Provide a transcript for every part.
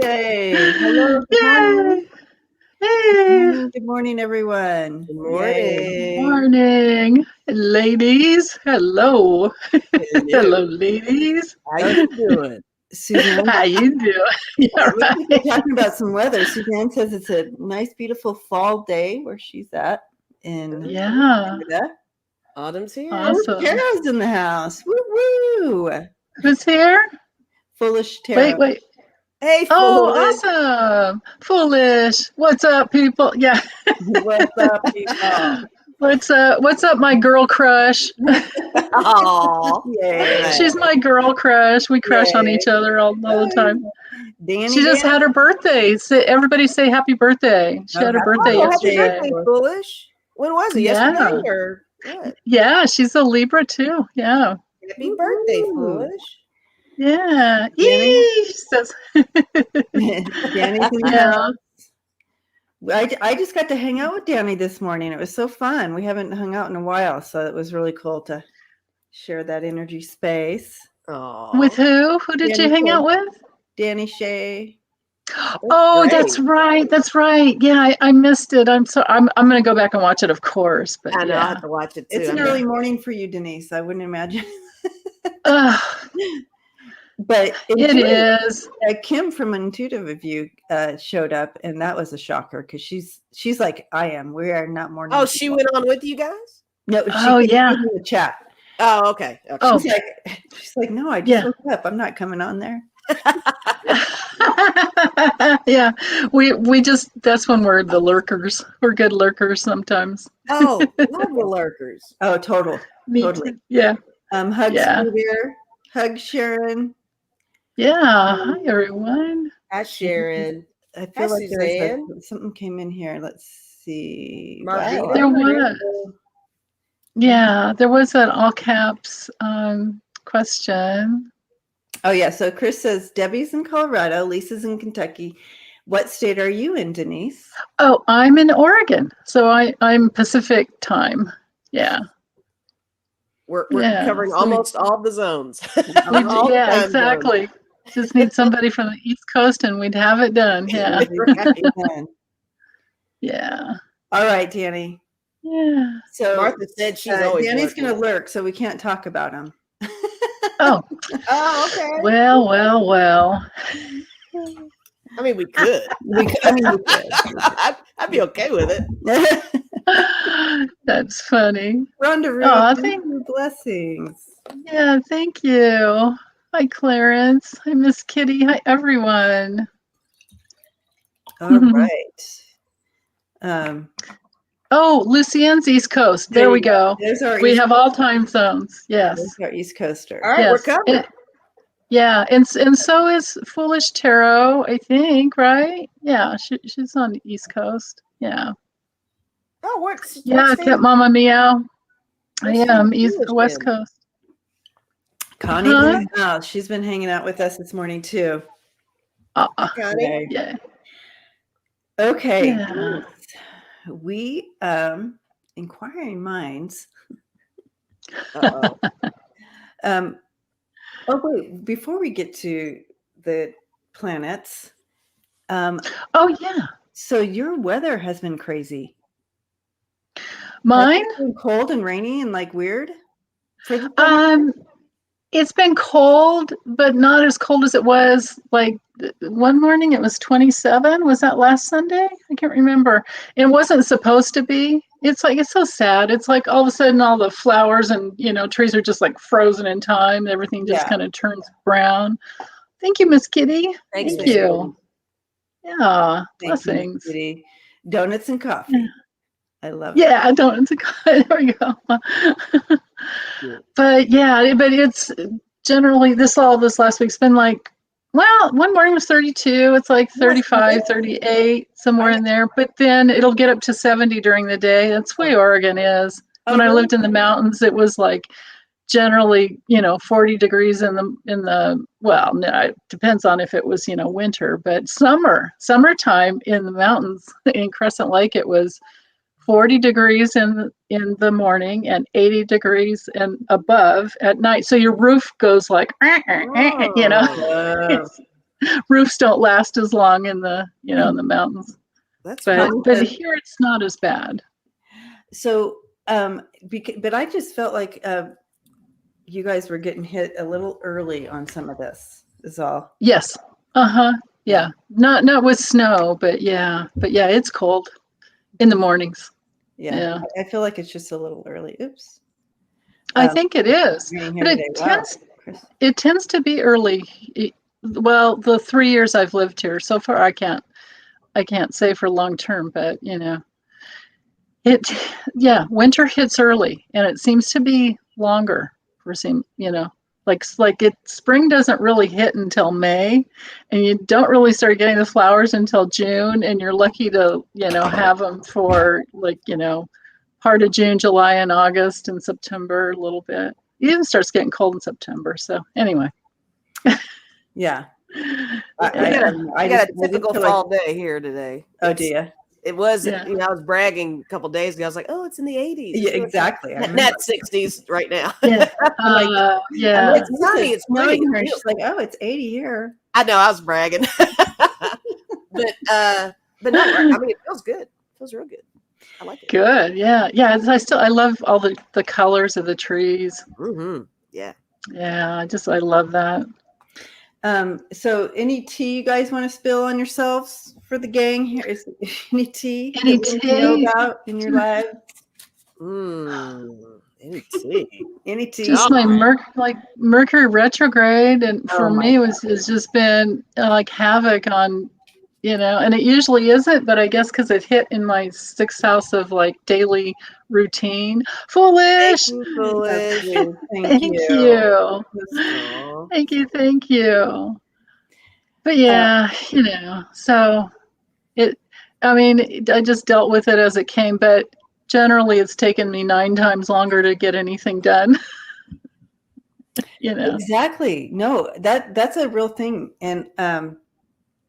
Yay. Hello. Good morning. Hey. Good morning, everyone. Good morning. Good morning, ladies. Hello. Hello, ladies. How you doing? Suzanne. How you doing? Yeah, We're right. talking about some weather. Suzanne says it's a nice, beautiful fall day where she's at in Yeah. Canada. Autumn's here. Awesome. Tara's in the house. Woo woo. Who's here? Foolish Tara. Wait. Hey, Oh, Foolish. awesome. Foolish. What's up, people? Yeah. What's up, people? What's up, my girl crush? Aw. Yay. She's my girl crush. We crush on each other all the time. Danny, She just had her birthday. Everybody say happy birthday. She had her birthday Happy yesterday. birthday, Foolish. When was it? Yeah. Yesterday or what? Yeah, she's a Libra too. Yeah. Happy birthday, Foolish. Yeah. Danny? Yee, she says. Danny's in the Yeah. house. I just got to hang out with Danny this morning. It was so fun. We haven't hung out in a while, so it was really cool to share that energy space. Aw. With who? Who did you hang out with? Danny, Shay. Oh, great. that's right. That's right. Yeah, I missed it. I'm gonna go back and watch it, of course. But I know, I yeah. have to watch it too. It's an early morning for you, Denise. I wouldn't imagine. But it is. Kim from Intuitive of You showed up, and that was a shocker because she's like I am. We are not morning. Oh, she went on with you guys? No, she Oh, yeah. in the chat. Oh, okay. Oh. She's like, no, I just woke up. I'm not coming on there. Yeah, we just, that's when we're the lurkers. We're good lurkers sometimes. Oh, love the lurkers. Oh, totally. Yeah. Hugs Yeah. you there. Hug Sharon. Yeah. Hi, everyone. Hi, Sharon. I feel Hi, like Suzanne. something came in here. Let's see. Marvita. There was. Yeah, there was an all caps question. Oh, yeah. So Chris says, Debbie's in Colorado. Lisa's in Kentucky. What state are you in, Denise? Oh, I'm in Oregon. So I'm Pacific time. Yeah. We're covering almost all the zones. Yeah, exactly. Just need somebody from the East Coast and we'd have it done. Yeah. Yeah. All right, Danny. Yeah. So Martha said she's always Danny's going to lurk, so we can't talk about him. Oh. Oh, okay. Well. I mean, we could. We could. I'd be okay with it. That's funny. Rhonda, thank you. Blessings. Yeah, thank you. Hi, Clarence. Hi, Miss Kitty. Hi, everyone. All right. Oh, Lucienne's East Coast. There we go. We have all time zones. Yes. There's our East Coaster. All right, we're covered. Yeah, and so is Foolish Tarot, I think, right? Yeah, she's on the East Coast. Yeah. Oh, what's Cat Mama Meow. I am West Coast. Connie's in the house. She's been hanging out with us this morning too. Connie. Yeah. Okay. Yeah. We inquiring minds. Oh wait, before we get to the planets. Oh yeah. So your weather has been crazy. Mine? Has it been cold and rainy and like weird? It's been cold, but not as cold as it was. Like one morning, it was 27. Was that last Sunday? I can't remember. It wasn't supposed to be. It's so sad. It's like all of a sudden, all the flowers and trees are just like frozen in time. Everything just kind of turns brown. Thank you, Miss Kitty. Thank you. Yeah, blessings. You, Kitty. Donuts and coffee. Yeah. I love it. Yeah, donuts and coffee. There we go. But it's generally this last week's been like, well, one morning was 32. It's like 35, 38, somewhere in there. But then it'll get up to 70 during the day. That's the way Oregon is. When I lived in the mountains, it was like generally, 40 degrees in the well, no, it depends on if it was, winter, but summertime in the mountains in Crescent Lake, it was 40 degrees in the morning and 80 degrees and above at night. So your roof goes like, you know, Oh, roofs don't last as long in the, you know, in the mountains. That's But fun. here it's not as bad. so, but I just felt like you guys were getting hit a little early on some of this. Is all. Yes. Yeah. Not with snow, but yeah, it's cold in the mornings. Yeah. I feel like it's just a little early. Oops. I think it is, but it tends to be early. Well, the 3 years I've lived here so far, I can't say for long term, but you know, winter hits early, and it seems to be longer for you know, like spring doesn't really hit until May, and you don't really start getting the flowers until June, and you're lucky to, you know, have them for like, you know, part of June, July, and August, and September a little bit. It even starts getting cold in September. So anyway. Yeah. I got a typical fall day here today. Oh, do you? It was, you know, I was bragging a couple of days ago. I was like, oh, it's in the 80s. Yeah, exactly. Net 60s right now. Yeah. It's sunny. It's snowing here. She's like, oh, it's 80 here. I know, I was bragging. but no, I mean, it feels good. It feels real good. I like it. Good. Yeah. I love all the colors of the trees. Mm-hmm. Yeah. Yeah. I love that. So any tea you guys want to spill on yourselves for the gang here? Is any tea you know about in your lives? Any tea. Any tea. Just my Mercury retrograde, and for me it's just been like havoc on, you know, and it usually isn't, but I guess because it hit in my 6th house of like daily routine. Foolish. Foolish. Thank you. Thank you. But yeah, you know, so I just dealt with it as it came, but generally it's taken me 9 times longer to get anything done. You know. Exactly. No, that's a real thing. And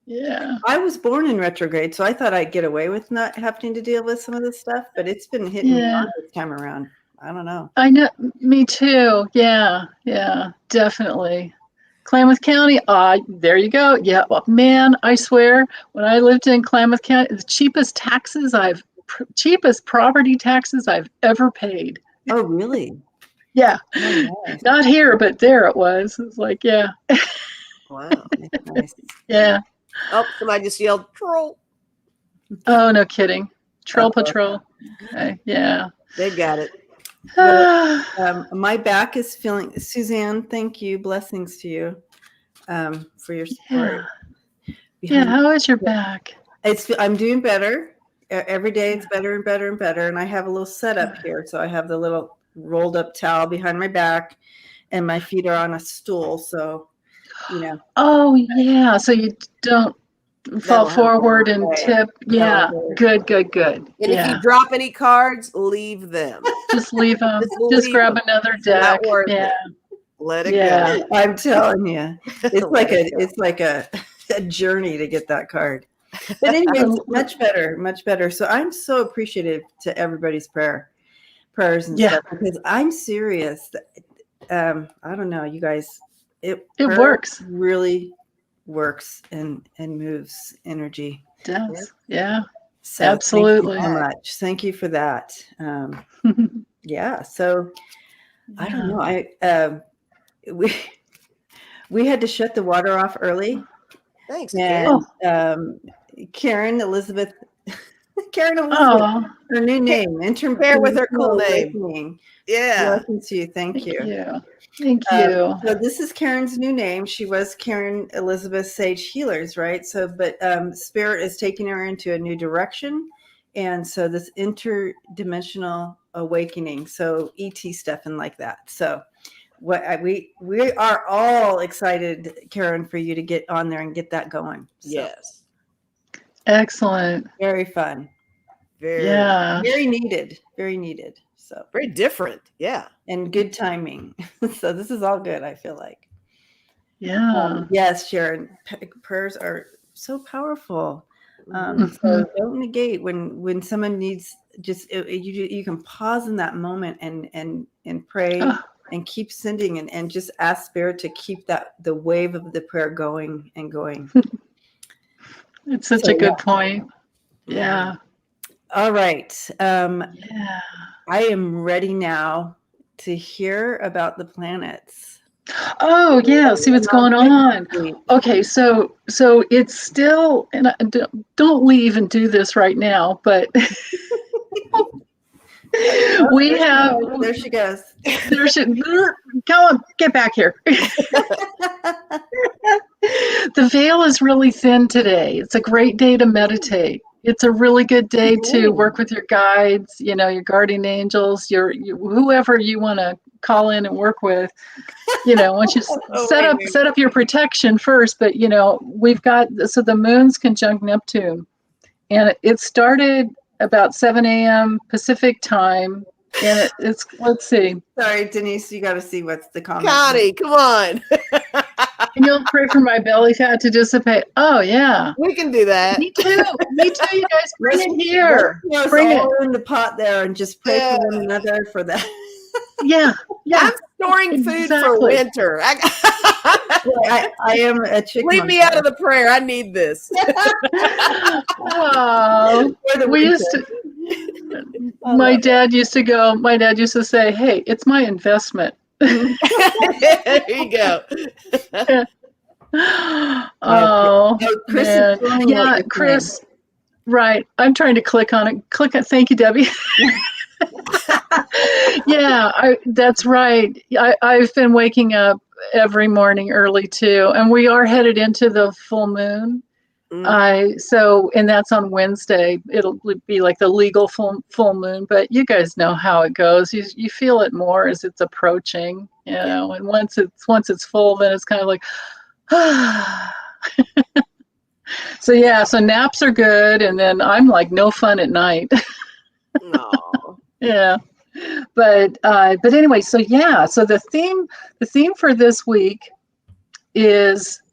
yeah, I was born in retrograde, so I thought I'd get away with not having to deal with some of this stuff, but it's been hitting me hard this time around. I don't know. I know, me too. Yeah, definitely. Klamath County, there you go. Yeah, well, man, I swear, when I lived in Klamath County, the cheapest property taxes I've ever paid. Oh, really? Yeah. Oh, nice. Not here, but there it was. It's like, yeah. Wow. Nice. Yeah. Oh, somebody just yelled, troll. Oh, no kidding. Patrol. Okay. Yeah. They got it. Well, my back is feeling, Suzanne, thank you. Blessings to you for your support. Yeah, how is your back? I'm doing better. Every day it's better and better and better. And I have a little setup here. So I have the little rolled up towel behind my back and my feet are on a stool. So, you know. Oh, yeah. So you don't fall forward and tip. Yeah. Good. And if you drop any cards, leave them. Just leave them. Just grab another deck. Yeah. Let it go. I'm telling you, it's like a journey to get that card. But anyway, much better. So I'm so appreciative to everybody's prayers and stuff, because I'm serious. I don't know, you guys. It works. Really works and moves energy. It does. Yeah. So absolutely. Thank you so much. Thank you for that. Yeah. So I don't know. We had to shut the water off early. Thanks, and Karen Elizabeth, her new name. Bear with her cool name. Yeah. Blessings to you. Thank you. Thank you. So this is Karen's new name. She was Karen Elizabeth Sage Healers, right? So, but Spirit is taking her into a new direction. And so this interdimensional awakening. So ET stuff and like that. So we are all excited, Karen, for you to get on there and get that going. So. Yes. Excellent. Very fun. Very needed. Very needed. So very different. Yeah. And good timing. So this is all good, I feel like. Yeah. Yes, Sharon. Prayers are so powerful. So don't negate when someone needs, just you can pause in that moment and pray and keep sending and just ask Spirit to keep the wave of the prayer going and going. It's such a good point. Yeah. All right. Yeah. I am ready now to hear about the planets. Oh yeah, see what's going on. Okay, so it's still, and don't leave and do this right now, but we have. There she goes. There she. Come on, get back here. The veil is really thin today. It's a great day to meditate. It's a really good day to work with your guides, your guardian angels, your whoever you want to call in and work with. Once you set up your protection first, but we've got, so the moon's conjunct Neptune, and it started about 7 a.m. Pacific time, and it's, let's see. Sorry, Denise, you got to see what's the comment. Connie, come on. And you'll pray for my belly fat to dissipate. Oh yeah, we can do that. Me too. You guys, bring it here. Bring it in the pot there and just pray for one another for that. Yeah. I'm storing food for winter. I am a chicken. Leave me out of the prayer. I need this. Oh, we used to. My dad used to say, "Hey, it's my investment." There you go. Oh, Chris, yeah, Chris. Right, I'm trying to click on it. Thank you, Debbie. Yeah, that's right. I've been waking up every morning early too, and we are headed into the full moon. And that's on Wednesday. It'll be like the legal full moon, but you guys know how it goes. You feel it more as it's approaching, and once it's full, then it's kind of like, so naps are good, and then I'm like, no fun at night. No. Yeah. But anyway, so the theme for this week is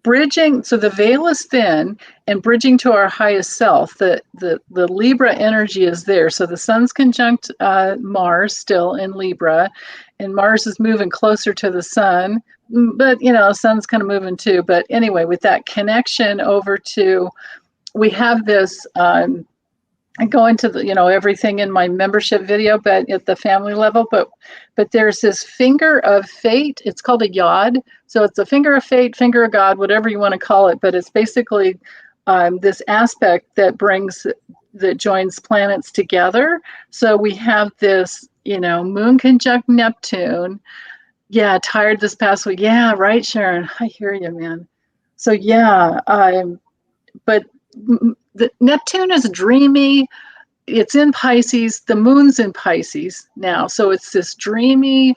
bridging. So the veil is thin and bridging to our highest self. The Libra energy is there. So the sun's conjunct Mars still in Libra, and Mars is moving closer to the sun, but the sun's kind of moving too. But anyway, with that connection over to, we have this, I go into everything in my membership video, but at the family level, but there's this finger of fate. It's called a yod. So it's a finger of fate, finger of God, whatever you want to call it. But it's basically this aspect that joins planets together. So we have this, moon conjunct Neptune. Yeah, tired this past week. Yeah, right, Sharon. I hear you, man. So but the Neptune is dreamy. It's in Pisces. The moon's in Pisces now. So it's this dreamy,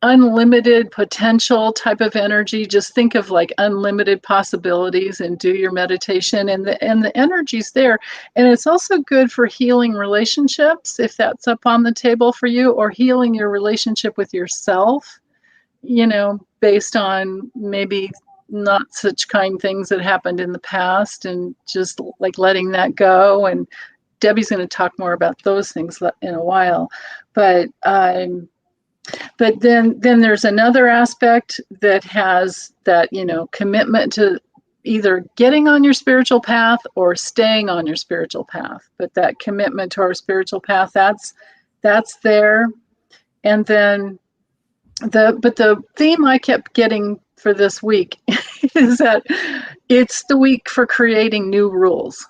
unlimited potential type of energy. Just think of like unlimited possibilities and do your meditation, and the energy's there. And it's also good for healing relationships, if that's up on the table for you, or healing your relationship with yourself, based on maybe not such kind things that happened in the past, and just like letting that go. And Debbie's going to talk more about those things in a while, but then there's another aspect that has that commitment to either getting on your spiritual path or staying on your spiritual path. But that commitment to our spiritual path, that's there. And then the theme I kept getting for this week is that it's the week for creating new rules.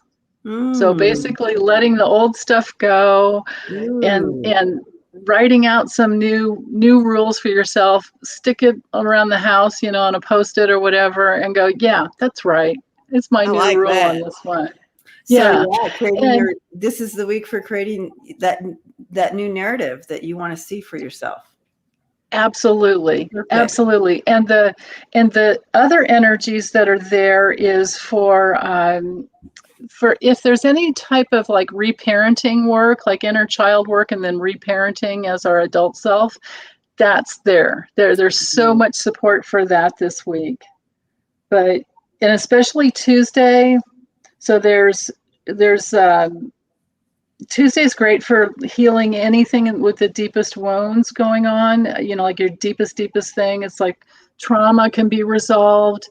So basically letting the old stuff go and writing out some new rules for yourself, stick it around the house, on a Post-it or whatever, and go, yeah, that's right. It's my new rule on this one. So, this is the week for creating that new narrative that you want to see for yourself. Absolutely. Perfect. Absolutely. And the other energies that are there is for if there's any type of like reparenting work, like inner child work, and then reparenting as our adult self, that's there. There's so much support for that this week. And especially Tuesday, So there's Tuesday's great for healing anything with the deepest wounds going on, like your deepest thing. It's like trauma can be resolved,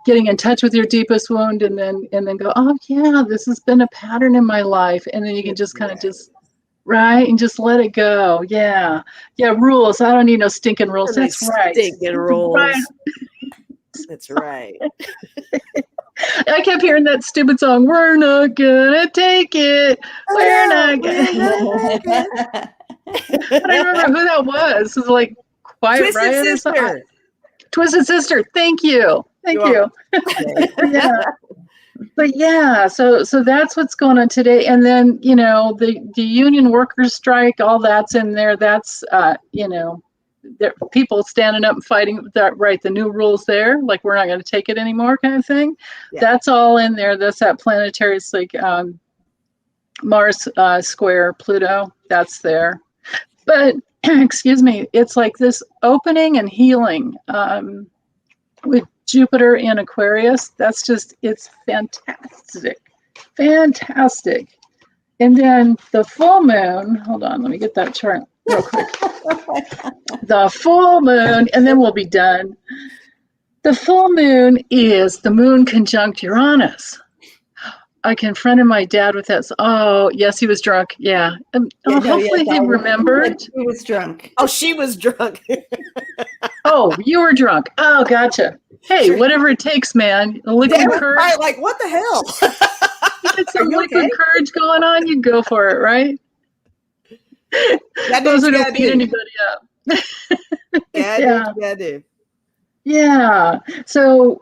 getting in touch with your deepest wound, and then go, oh yeah, this has been a pattern in my life. And then you can just kind of right, and just let it go. Yeah. Rules. I don't need no stinking rules. That's right. Stinking rules. Right. That's right. I kept hearing that stupid song. We're not gonna take it. We're not gonna. I don't remember who that was. It was like Quiet Twisted Riot or something. Sister. Twisted Sister. Thank you. Yeah. But yeah, so that's what's going on today. And then the union workers strike, all that's in there. That's there people standing up and fighting that, right, the new rules there, like we're not going to take it anymore kind of thing. Yeah. That's all in there. That's that planetary, it's like Mars square Pluto, that's there. But excuse me, it's like this opening and healing with Jupiter in Aquarius. That's just, it's fantastic. And then the full moon, hold on, let me get that chart real quick. The full moon, and then we'll be done. The full moon is the moon conjunct Uranus. I confronted my dad with that. Oh, yes, he was drunk. Yeah. Hopefully he remembered. He was drunk. Oh, she was drunk. Oh, you were drunk. Oh, gotcha. Hey, sure. Whatever it takes, man. Liquid courage. Right, like, what the hell? Get some liquid courage going on, you go for it, right? Those who don't beat anybody up. Yeah. So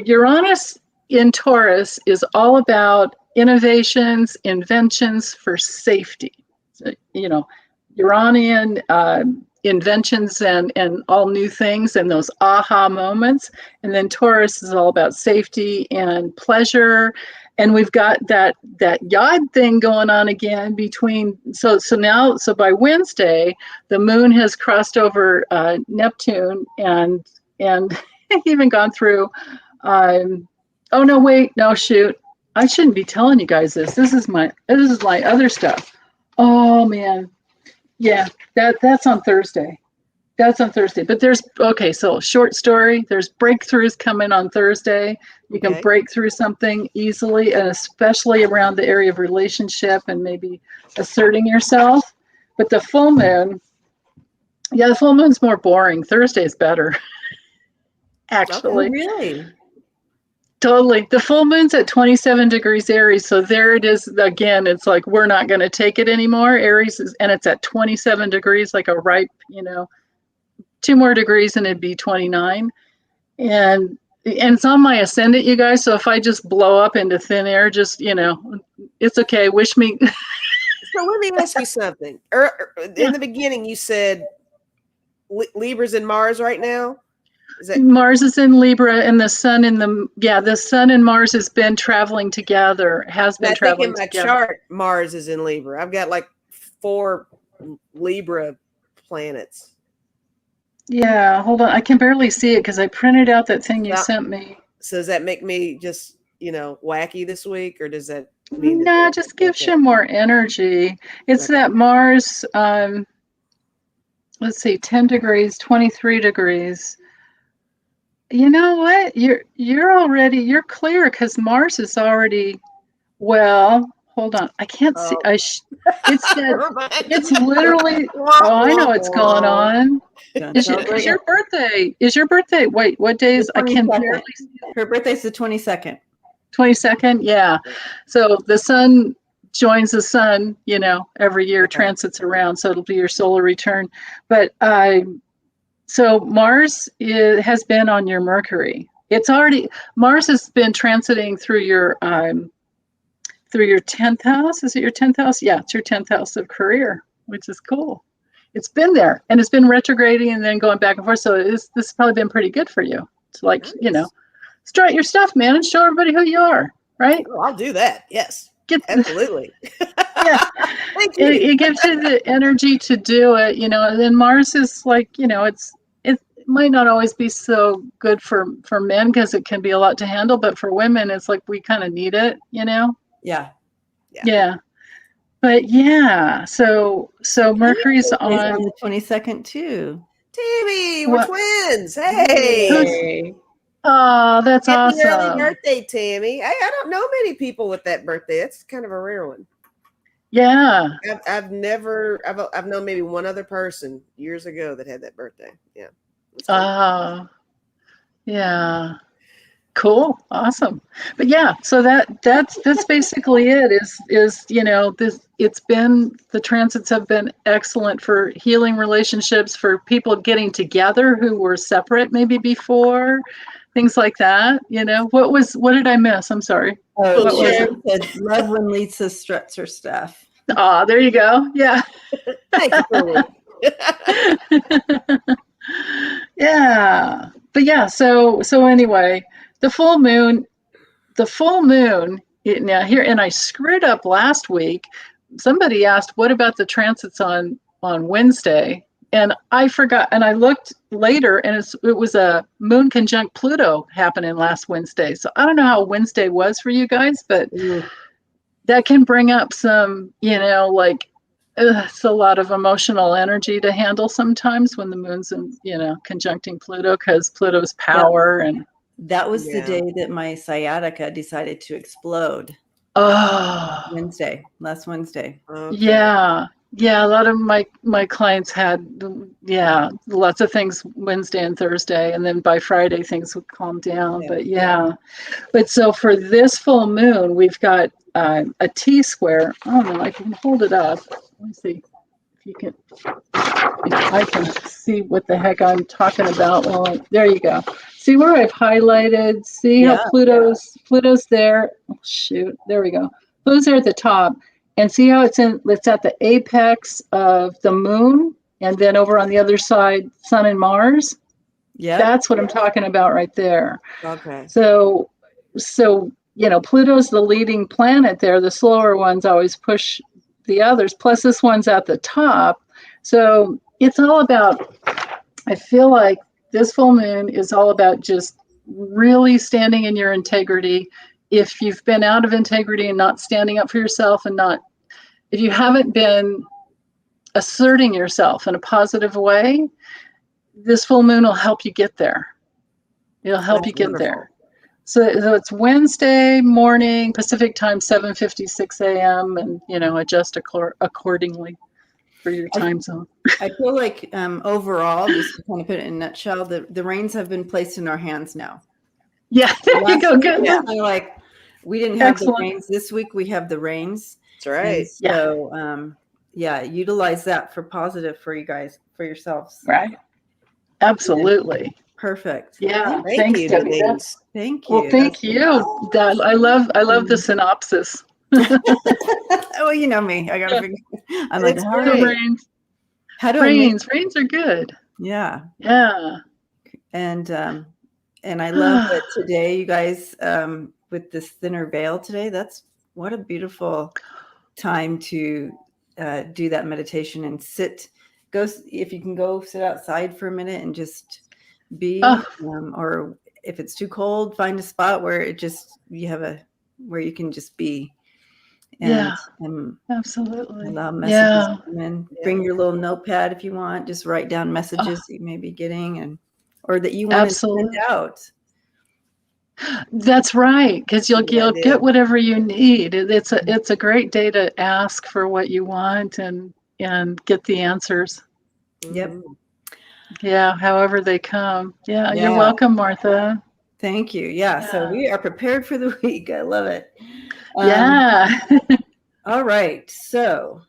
Uranus in Taurus is all about innovations, inventions for safety. So, Uranian inventions and all new things and those aha moments. And then Taurus is all about safety and pleasure. And we've got that yod thing going on again between, so by Wednesday, the moon has crossed over Neptune and even gone through, oh no, wait, no, shoot. I shouldn't be telling you guys this. This is my other stuff. Oh man. Yeah, that's on Thursday. But so short story, there's breakthroughs coming on Thursday. You can break through something easily, and especially around the area of relationship and maybe asserting yourself. But the full moon, the full moon's more boring. Thursday is better. Actually. Oh, really? Totally. The full moon's at 27 degrees Aries. So there it is again. It's like, we're not going to take it anymore. Aries is, and it's at 27 degrees, like a ripe, 2 more degrees and it'd be 29. And it's on my ascendant, you guys. So if I just blow up into thin air, just, it's okay. Wish me. So let me ask you something. In the beginning, you said Libra's in Mars right now. Mars is in Libra, and the sun the sun and Mars has been traveling together. I think in my chart, Mars is in Libra. I've got like 4 Libra planets. Yeah, hold on. I can barely see it because I printed out that thing you sent me. So does that make me just, wacky this week, or does that mean? No, just gives you more energy. It's that Mars. Let's see, 10 degrees, 23 degrees. You know what? You're clear because Mars is already, well, hold on. I can't see. It's literally, I know what's going on. Is your birthday? Wait, what day is, I can barely see. Her birthday's the 22nd. 22nd? Yeah. So the sun joins the sun, every year, transits around. So it'll be your solar return. But so Mars has been on your Mercury. Mars has been transiting through your 10th house. Is it your 10th house? Yeah, it's your 10th house of career, which is cool. It's been there, and it's been retrograding and then going back and forth. So this has probably been pretty good for you. It's like, nice. Strut your stuff, man, and show everybody who you are, right? Oh, I'll do that. Yes, absolutely. Yeah. Thank you. It gives you the energy to do it, and then Mars is like, might not always be so good for men because it can be a lot to handle, but for women, it's like we kind of need it, you know? Yeah. Yeah. But yeah, so Mercury's It's on on the 22nd too. Tammy, we're what? twins. Hey. Yay. Oh, that's Happy early awesome. birthday, Tammy. I don't know many people with that birthday. It's kind of a rare one. Yeah. I've known maybe one other person years ago that had that birthday. Yeah. Yeah. Cool. Awesome. But yeah, so that's basically it is, you know, the transits have been excellent for healing relationships, for people getting together who were separate maybe before, things like that. You know, what did I miss? I'm sorry. Oh, What was Sharon said, love when Lisa struts her stuff. Ah, there you go. Yeah. Thank you, Julie. Yeah. But yeah, so anyway, the full moon now here, and I screwed up last week. Somebody asked, what about the transits on Wednesday? And I forgot, and I looked later, and it was a moon conjunct Pluto happening last Wednesday. So I don't know how Wednesday was for you guys, but that can bring up some, you know, like it's a lot of emotional energy to handle sometimes when the moon's in, you know, conjuncting Pluto, because Pluto's power and that was the day that my sciatica decided to explode. Last Wednesday. Okay. Yeah, a lot of my clients had lots of things Wednesday and Thursday, and then by Friday things would calm down. But so for this full moon, we've got a T square. Oh no, I can hold it up. Let me see if I can see what the heck I'm talking about. Well, there you go. See where I've highlighted? See how Pluto's there? Oh, shoot, there we go. Pluto's there at the top, and see how it's at the apex of the moon, and then over on the other side, Sun and Mars. Yeah, that's what I'm talking about right there. Okay. So you know, Pluto's the leading planet there. The slower ones always push the others. Plus, this one's at the top. So it's all about, I feel like this full moon is all about just really standing in your integrity. If you've been out of integrity and not standing up for yourself if you haven't been asserting yourself in a positive way, this full moon will help you get there. It'll help you get there. So it's Wednesday morning, Pacific time, 7:56 a.m., and, you know, adjust accordingly for your time zone. I feel like overall, just to kind of put it in a nutshell, the reins have been placed in our hands now. Yeah, there you go. Good. Yeah. Like we didn't have the reins this week. We have the reins. That's right. And so, utilize that for positive for you guys, for yourselves. Right. Absolutely. Perfect. Yeah. Thank you, Denise. Thank you. Well, thank you. I love the synopsis. Oh, you know me. I gotta figure. I'm like, Reins are good. Yeah. Yeah. And I love that today, you guys, with this thinner veil today. That's what a beautiful time to do that meditation and sit. If you can go sit outside for a minute and just be, or if it's too cold, find a spot where where you can just be. And absolutely. allow messages to come in. Bring your little notepad if you want. Just write down messages that you may be getting or that you want to send out. That's right, because you'll get whatever you need. It's a great day to ask for what you want and get the answers. Yep. Yeah, however they come. Yeah, you're welcome, Martha. Thank you. So we are prepared for the week. I love it. All right. So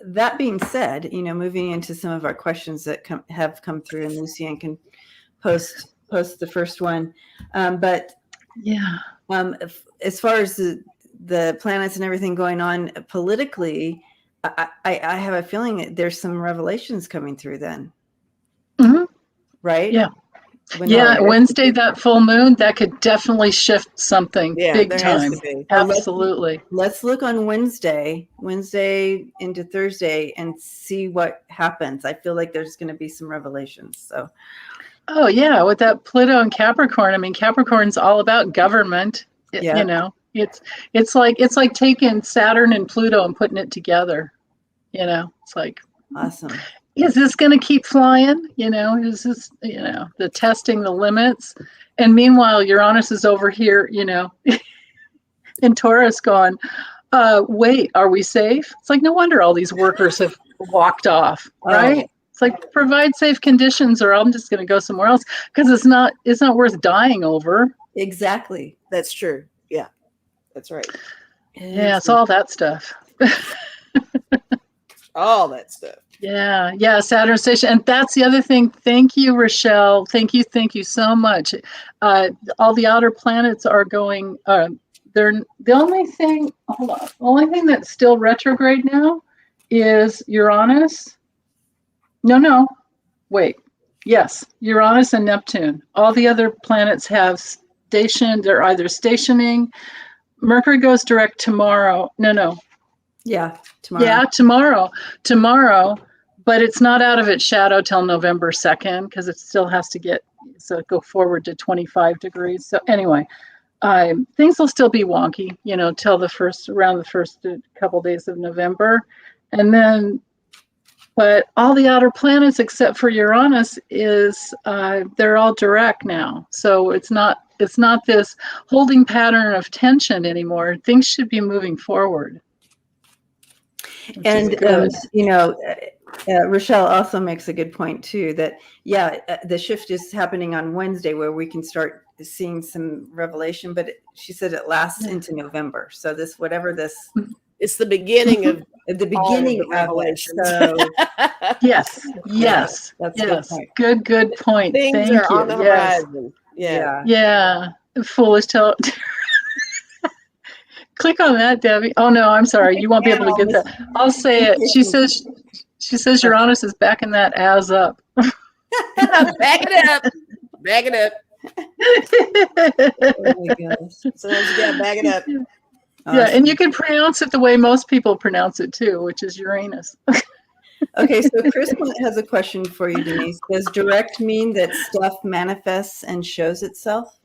that being said, you know, moving into some of our questions that have come through, and Lucian can post the first one. But as far as the planets and everything going on politically, I have a feeling that there's some revelations coming through then. Mm-hmm. Right? Yeah. Wednesday, that full moon, that could definitely shift something big time. Absolutely. Let's look on Wednesday into Thursday and see what happens. I feel like there's going to be some revelations. So Oh yeah, with that Pluto and Capricorn. I mean, Capricorn's all about government. Yeah. You know, it's like taking Saturn and Pluto and putting it together. You know, it's like, Awesome. is this going to keep flying? You know, is this, you know, the testing the limits? And meanwhile, Uranus is over here, you know, in Taurus going, wait, are we safe? It's like, no wonder all these workers have walked off, right? Oh, It's like, provide safe conditions or I'm just going to go somewhere else because it's not worth dying over. exactly. That's true. Yeah, that's right. Yeah, it's all that stuff. All that stuff. Yeah, Saturn station. And that's the other thing. Thank you, Rochelle. Thank you so much. All the outer planets are going, they're the only thing, hold on, the only thing that's still retrograde now is Uranus. No, wait. Yes, Uranus and Neptune. All the other planets have stationed, they're either stationing. Mercury goes direct tomorrow. No. Yeah. Tomorrow. Yeah, tomorrow, but it's not out of its shadow till November 2nd because it still has to go forward to 25 degrees. So anyway, things will still be wonky, you know, till around the first couple days of November. And then, but all the outer planets except for Uranus they're all direct now. So it's not this holding pattern of tension anymore. Things should be moving forward. And you know, Rochelle also makes a good point too, that the shift is happening on Wednesday where we can start seeing some revelation, but she said it lasts into November. So it's the beginning of at the beginning of revelations. So yes, that's a good point. Good point. Things Thank are you. on the Yes. horizon. Yeah. Foolish tell. Click on that, Debbie. Oh no, I'm sorry. You won't be able to get that. I'll say it. She says Uranus is backing that ass up. Back it up. Back it up. Oh my goodness. Sometimes you gotta back it up. Yeah, and you can pronounce it the way most people pronounce it too, which is Uranus. Okay, so Chris has a question for you, Denise. Does direct mean that stuff manifests and shows itself?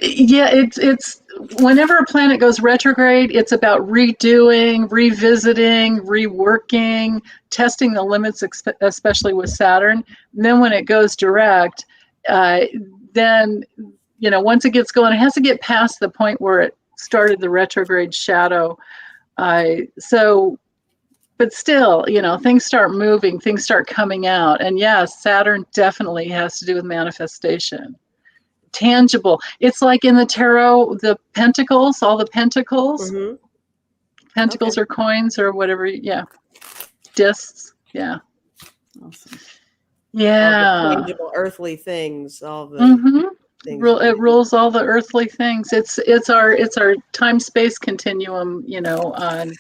Yeah, it's whenever a planet goes retrograde, it's about redoing, revisiting, reworking, testing the limits, especially with Saturn. And then when it goes direct, then, you know, once it gets going, it has to get past the point where it started the retrograde shadow. But still, you know, things start moving, things start coming out. And yes, Saturn definitely has to do with manifestation. Tangible. It's like in the tarot, the pentacles, all the pentacles. Mm-hmm. Pentacles or coins or whatever. Yeah. Discs. Yeah. Awesome. Yeah. All the tangible earthly things. All the things. It rules all the earthly things. It's our time-space continuum, you know, on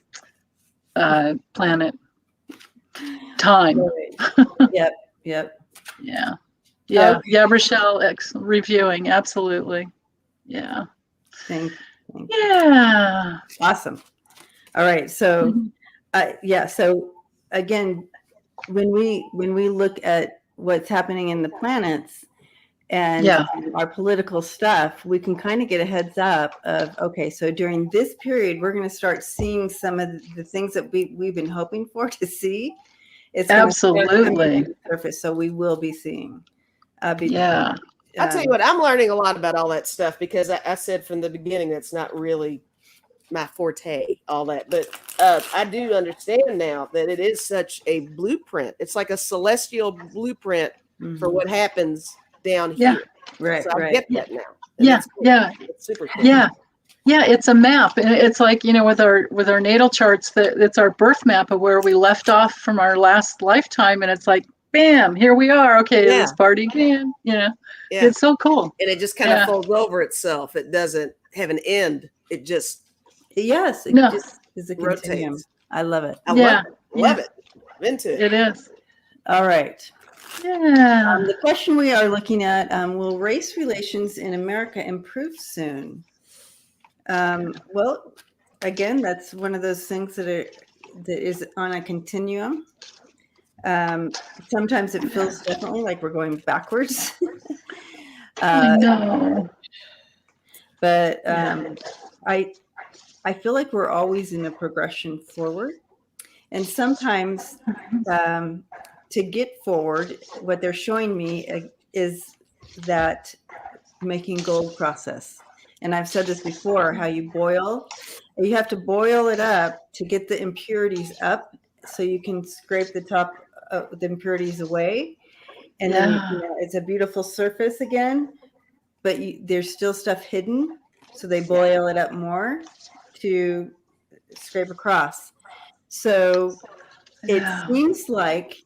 planet time. Yep. Yeah. Okay. Yeah, Rochelle reviewing, absolutely. Yeah. Thank you. Yeah. Awesome. All right. So, so again, when we look at what's happening in the planets and our political stuff, we can kind of get a heads up of, okay, so during this period, we're going to start seeing some of the things that we've been hoping for to see. It's absolutely surface. So we will be seeing. I'll tell you what, I'm learning a lot about all that stuff because I said from the beginning that's not really my forte, all that. But I do understand now that it is such a blueprint. It's like a celestial blueprint for what happens down here. Right. So I get that now. And It's super cool. Yeah, it's a map. And it's like, you know, with our natal charts, it's our birth map of where we left off from our last lifetime. And it's like, bam, here we are. Okay, let's party again. You know, it's so cool. And it just kind of folds over itself. It doesn't have an end. It just just is a continuum. I love it. Love it. I'm into it. It is. All right. Yeah. The question we are looking at, will race relations in America improve soon? Well, again, that's one of those things that is on a continuum. Sometimes it feels definitely like we're going backwards. I know. But I feel like we're always in a progression forward. And sometimes to get forward, what they're showing me is that making gold process. And I've said this before, how you have to boil it up to get the impurities up so you can scrape the top of the impurities away. And then it's a beautiful surface again, but there's still stuff hidden. So they boil it up more to scrape across. So it seems like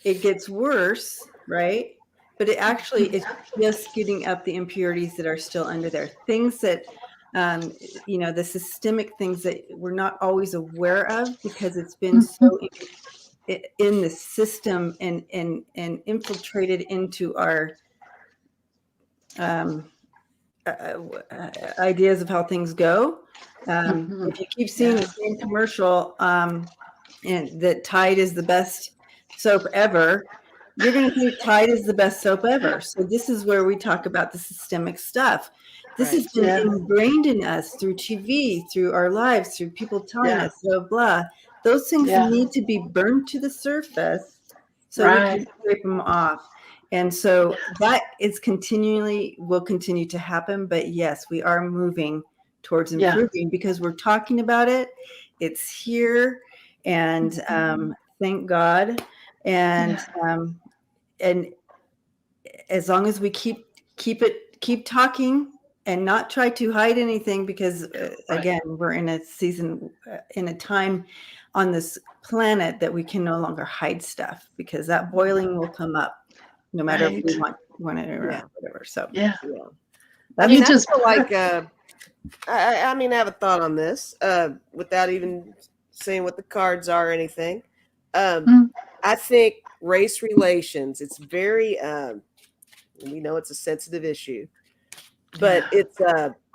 it gets worse, right? But it actually is just getting up the impurities that are still under there. Things that, the systemic things that we're not always aware of because it's been so in the system and infiltrated into our ideas of how things go. If you keep seeing the same commercial and that Tide is the best soap ever, you're going to think Tide is the best soap ever. So this is where we talk about the systemic stuff. This has been ingrained in us through TV, through our lives, through people telling us, blah, blah. Those things need to be burned to the surface so we can scrape them off. And so that will continue to happen. But yes, we are moving towards improving because we're talking about it. It's here. And thank God. And as long as we keep talking and not try to hide anything, because again, we're in a season, in a time on this planet that we can no longer hide stuff, because that boiling will come up no matter if we want it or whatever. So I mean, I feel like I mean, I have a thought on this without even saying what the cards are or anything. I think race relations, it's very we know it's a sensitive issue, but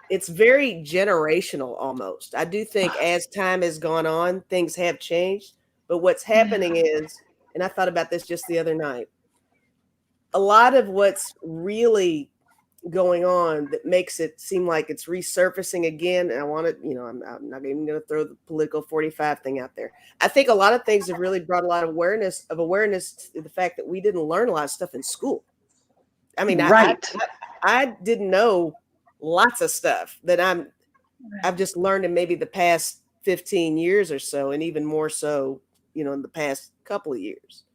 it's very generational almost. I do think as time has gone on, things have changed. But what's happening is, and I thought about this just the other night, a lot of what's really going on that makes it seem like it's resurfacing again. And I want to, I'm not even going to throw the political 45 thing out there. I think a lot of things have really brought a lot of awareness to the fact that we didn't learn a lot of stuff in school. I mean, I didn't know lots of stuff that I've just learned in maybe the past 15 years or so, and even more so, in the past couple of years.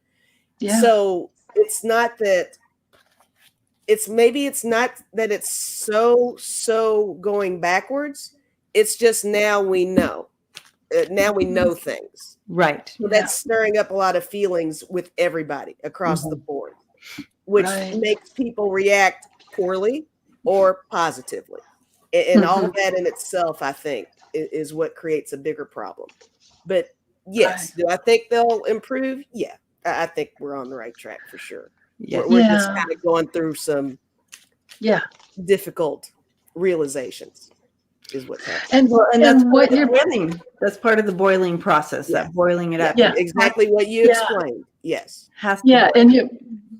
Yeah. So it's not that it's not that it's so going backwards. It's just now we know. Now we know things. Right. So that's stirring up a lot of feelings with everybody across the board, which makes people react poorly or positively. And all of that in itself, I think, is what creates a bigger problem. But yes, do I think they'll improve? Yeah, I think we're on the right track for sure. Yeah. We're just kind of going through some difficult realizations is what's happening. And that's what you're boiling. That's part of the boiling process, that boiling it up. Yeah, exactly what you explained. Yes. And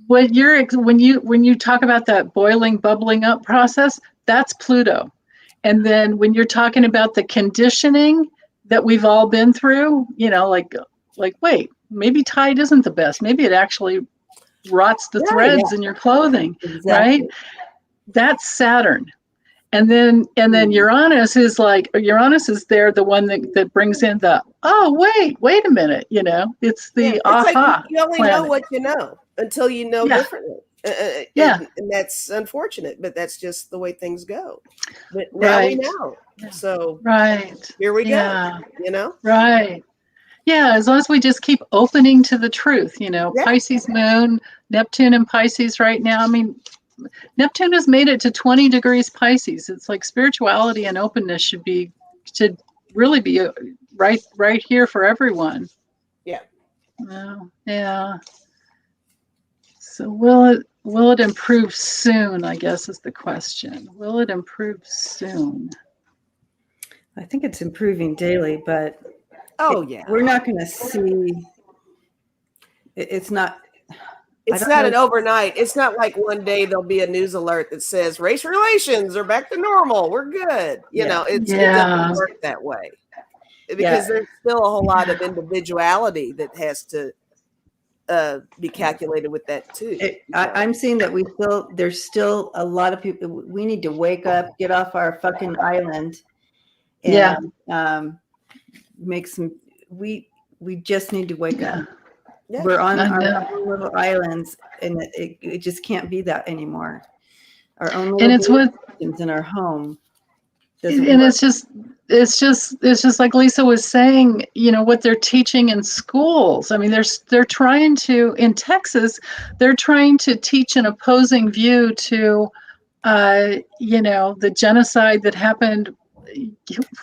when you talk about that boiling, bubbling up process, that's Pluto. And then when you're talking about the conditioning that we've all been through, like wait, maybe Tide isn't the best. Maybe it actually rots the threads in your clothing, right? That's Saturn. And then Uranus is there, the one that brings in the, wait a minute, it's the like you only know what you know until you know differently. And that's unfortunate, but that's just the way things go. But now we know. So here we go. Right. Yeah, as long as we just keep opening to the truth, Pisces moon, Neptune and Pisces right now. I mean, Neptune has made it to 20 degrees Pisces. It's like spirituality and openness should really be right here for everyone. Yeah. Yeah. So will it improve soon, I guess is the question. Will it improve soon? I think it's improving daily, but we're not going to see It's not. It's not an overnight. It's not like one day there'll be a news alert that says race relations are back to normal. We're good. You know, it doesn't work that way because there's still a whole lot of individuality that has to be calculated with that too. I'm seeing that there's still a lot of people. We need to wake up, get off our fucking island, and make some. We just need to wake up. Yeah. We're on our own little islands, and it just can't be that anymore. Our own little in our home. And it's just like Lisa was saying, you know, what they're teaching in schools. I mean, they're trying to, in Texas, they're trying to teach an opposing view to, you know, the genocide that happened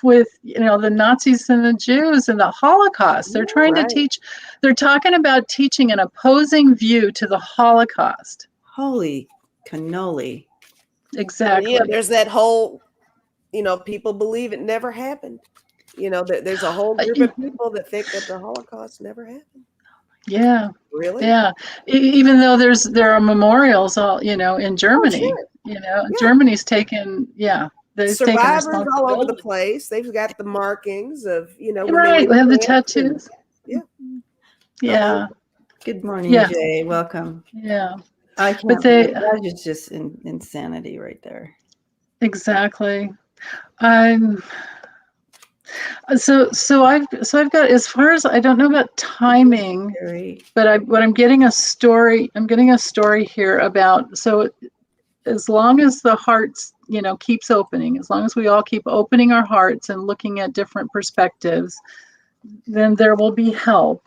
with, you know, the Nazis and the Jews and the Holocaust. They're trying to teach, they're talking about teaching an opposing view to the Holocaust. Holy cannoli. Exactly. Yeah, there's that whole, you know, people believe it never happened. You know, there's a whole group of people that think that the Holocaust never happened. Yeah. Really? Yeah. Even though there are memorials all, you know, in Germany, you know, Germany's taken, survivors all over the place. They've got the markings of, you know, right. We have the tattoos. Yeah. Good morning, Jay. Welcome. Yeah. I can't. That is just insanity right there. Exactly. So I've got, as far as I don't know about timing, but I'm getting a story. I'm getting a story here about, so as long as the hearts, you know, keeps opening, as long as we all keep opening our hearts and looking at different perspectives, then there will be help.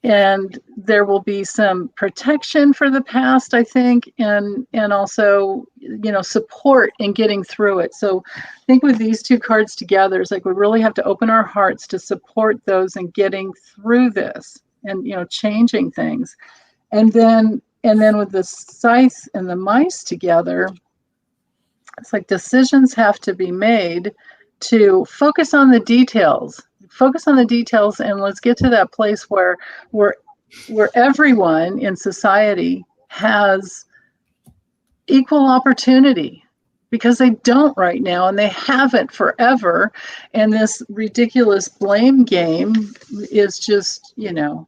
And there will be some protection for the past, I think, and also, you know, support in getting through it. So I think with these two cards together, it's like we really have to open our hearts to support those and getting through this and, you know, changing things. And then with the scythe and the mice together, it's like decisions have to be made to focus on the details. Focus on the details, and let's get to that place where everyone in society has equal opportunity, because they don't right now, and they haven't forever. And this ridiculous blame game is just, you know,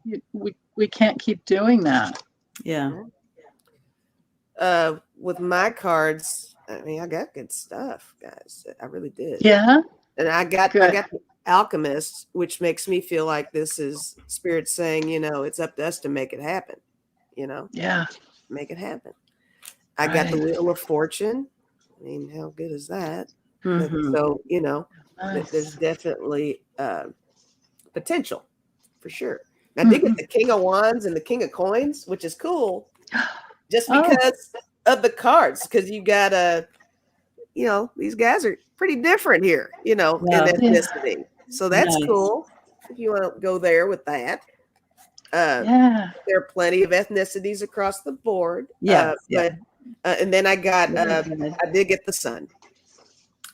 we can't keep doing that. Yeah. With my cards, I mean, I got good stuff, guys. I really did. Yeah. And I got the Alchemist, which makes me feel like this is Spirit saying, you know, it's up to us to make it happen. You know? Yeah. Make it happen. I got the Wheel of Fortune. I mean, how good is that? Mm-hmm. So, you know, there's definitely potential for sure. I did get the King of Wands and the King of Coins, which is cool. Just because of the cards, because you got you know, these guys are pretty different here, you know, in ethnicity. Yeah. So that's cool if you want to go there with that. There are plenty of ethnicities across the board. But and then I got I did get the Sun.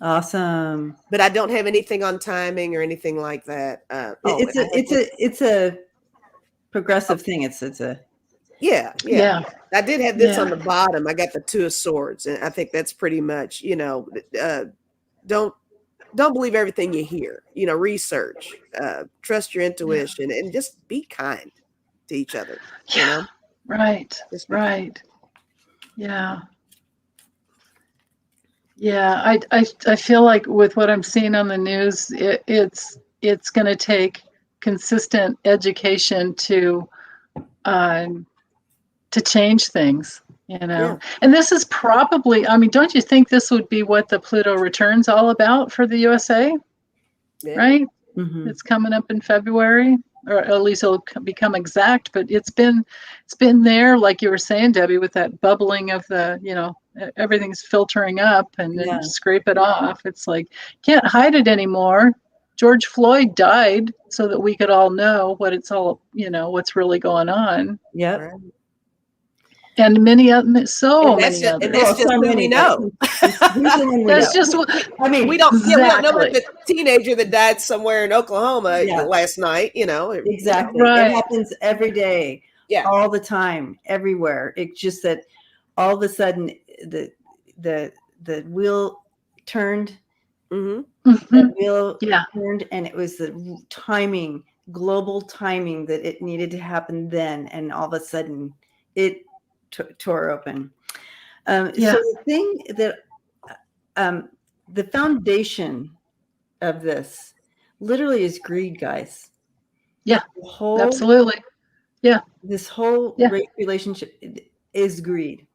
Awesome. But I don't have anything on timing or anything like that. It's a progressive thing. It's a I did have this on the bottom. I got the Two of Swords, and I think that's pretty much, you know, don't believe everything you hear. You know, research, trust your intuition, and just be kind to each other. You know, right. Yeah. I feel like with what I'm seeing on the news, it's going to take consistent education to change things, you know. And this is probably, I mean, don't you think this would be what the Pluto return's all about for the USA? Right? Mm-hmm. It's coming up in February, or at least it'll become exact, but it's been there, like you were saying, Debbie, with that bubbling of the, you know, everything's filtering up and then you scrape it off. It's like, can't hide it anymore. George Floyd died so that we could all know what it's all, you know, what's really going on. Yep. Right. And many others, and that's just who we know. That's just what, I mean, we don't know about the teenager that died somewhere in Oklahoma last night, you know. Exactly. Right. It happens every day. Yeah. all the time, everywhere. It's just that all of a sudden the wheel turned. Mm-hmm. The wheel Yeah. turned, and it was the timing, global timing, that it needed to happen then, and all of a sudden it tore open. So the thing that the foundation of this literally is greed, guys. Yeah. The whole, Absolutely. Yeah. this whole relationship is greed.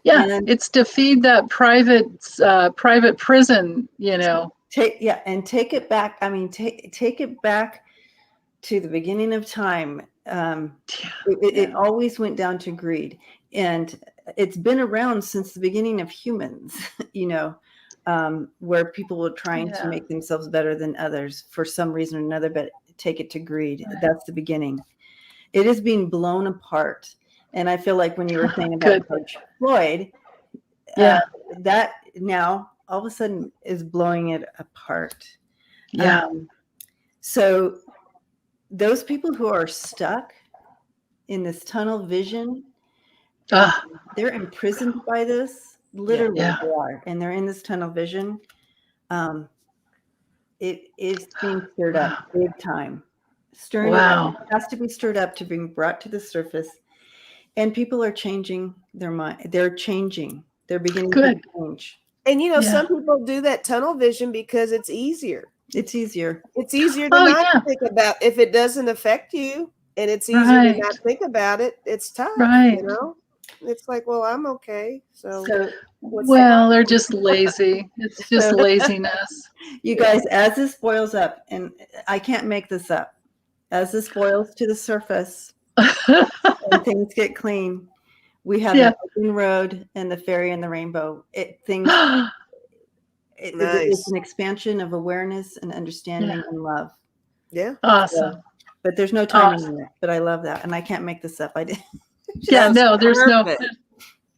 Yeah. And it's to feed that private prison, you know. Take it back. I mean, take it back to the beginning of time. It always went down to greed, and it's been around since the beginning of humans. You know, where people were trying to make themselves better than others for some reason or another, but take it to greed. Right. That's the beginning. It is being blown apart, and I feel like when you were saying about George Floyd, that now all of a sudden is blowing it apart. Yeah. So those people who are stuck in this tunnel vision, they're imprisoned by this. Literally, they are, and they're in this tunnel vision. It is being stirred up big time. Stirring it up. It has to be stirred up to be brought to the surface. And people are changing their mind. They're changing. They're beginning to change. And you know, some people do that tunnel vision because it's easier. It's easier. It's easier to not think about if it doesn't affect you, and it's easier to not think about it. It's tough, you know. It's like, well, I'm okay. So they're just lazy. It's just laziness. You guys, as this boils up, and I can't make this up, as this boils to the surface and things get clean, we have an open road and the fairy and the rainbow. It's an expansion of awareness and understanding and love. Yeah. Awesome. So, but there's no timing in it. But I love that. And I can't make this up. I did. There's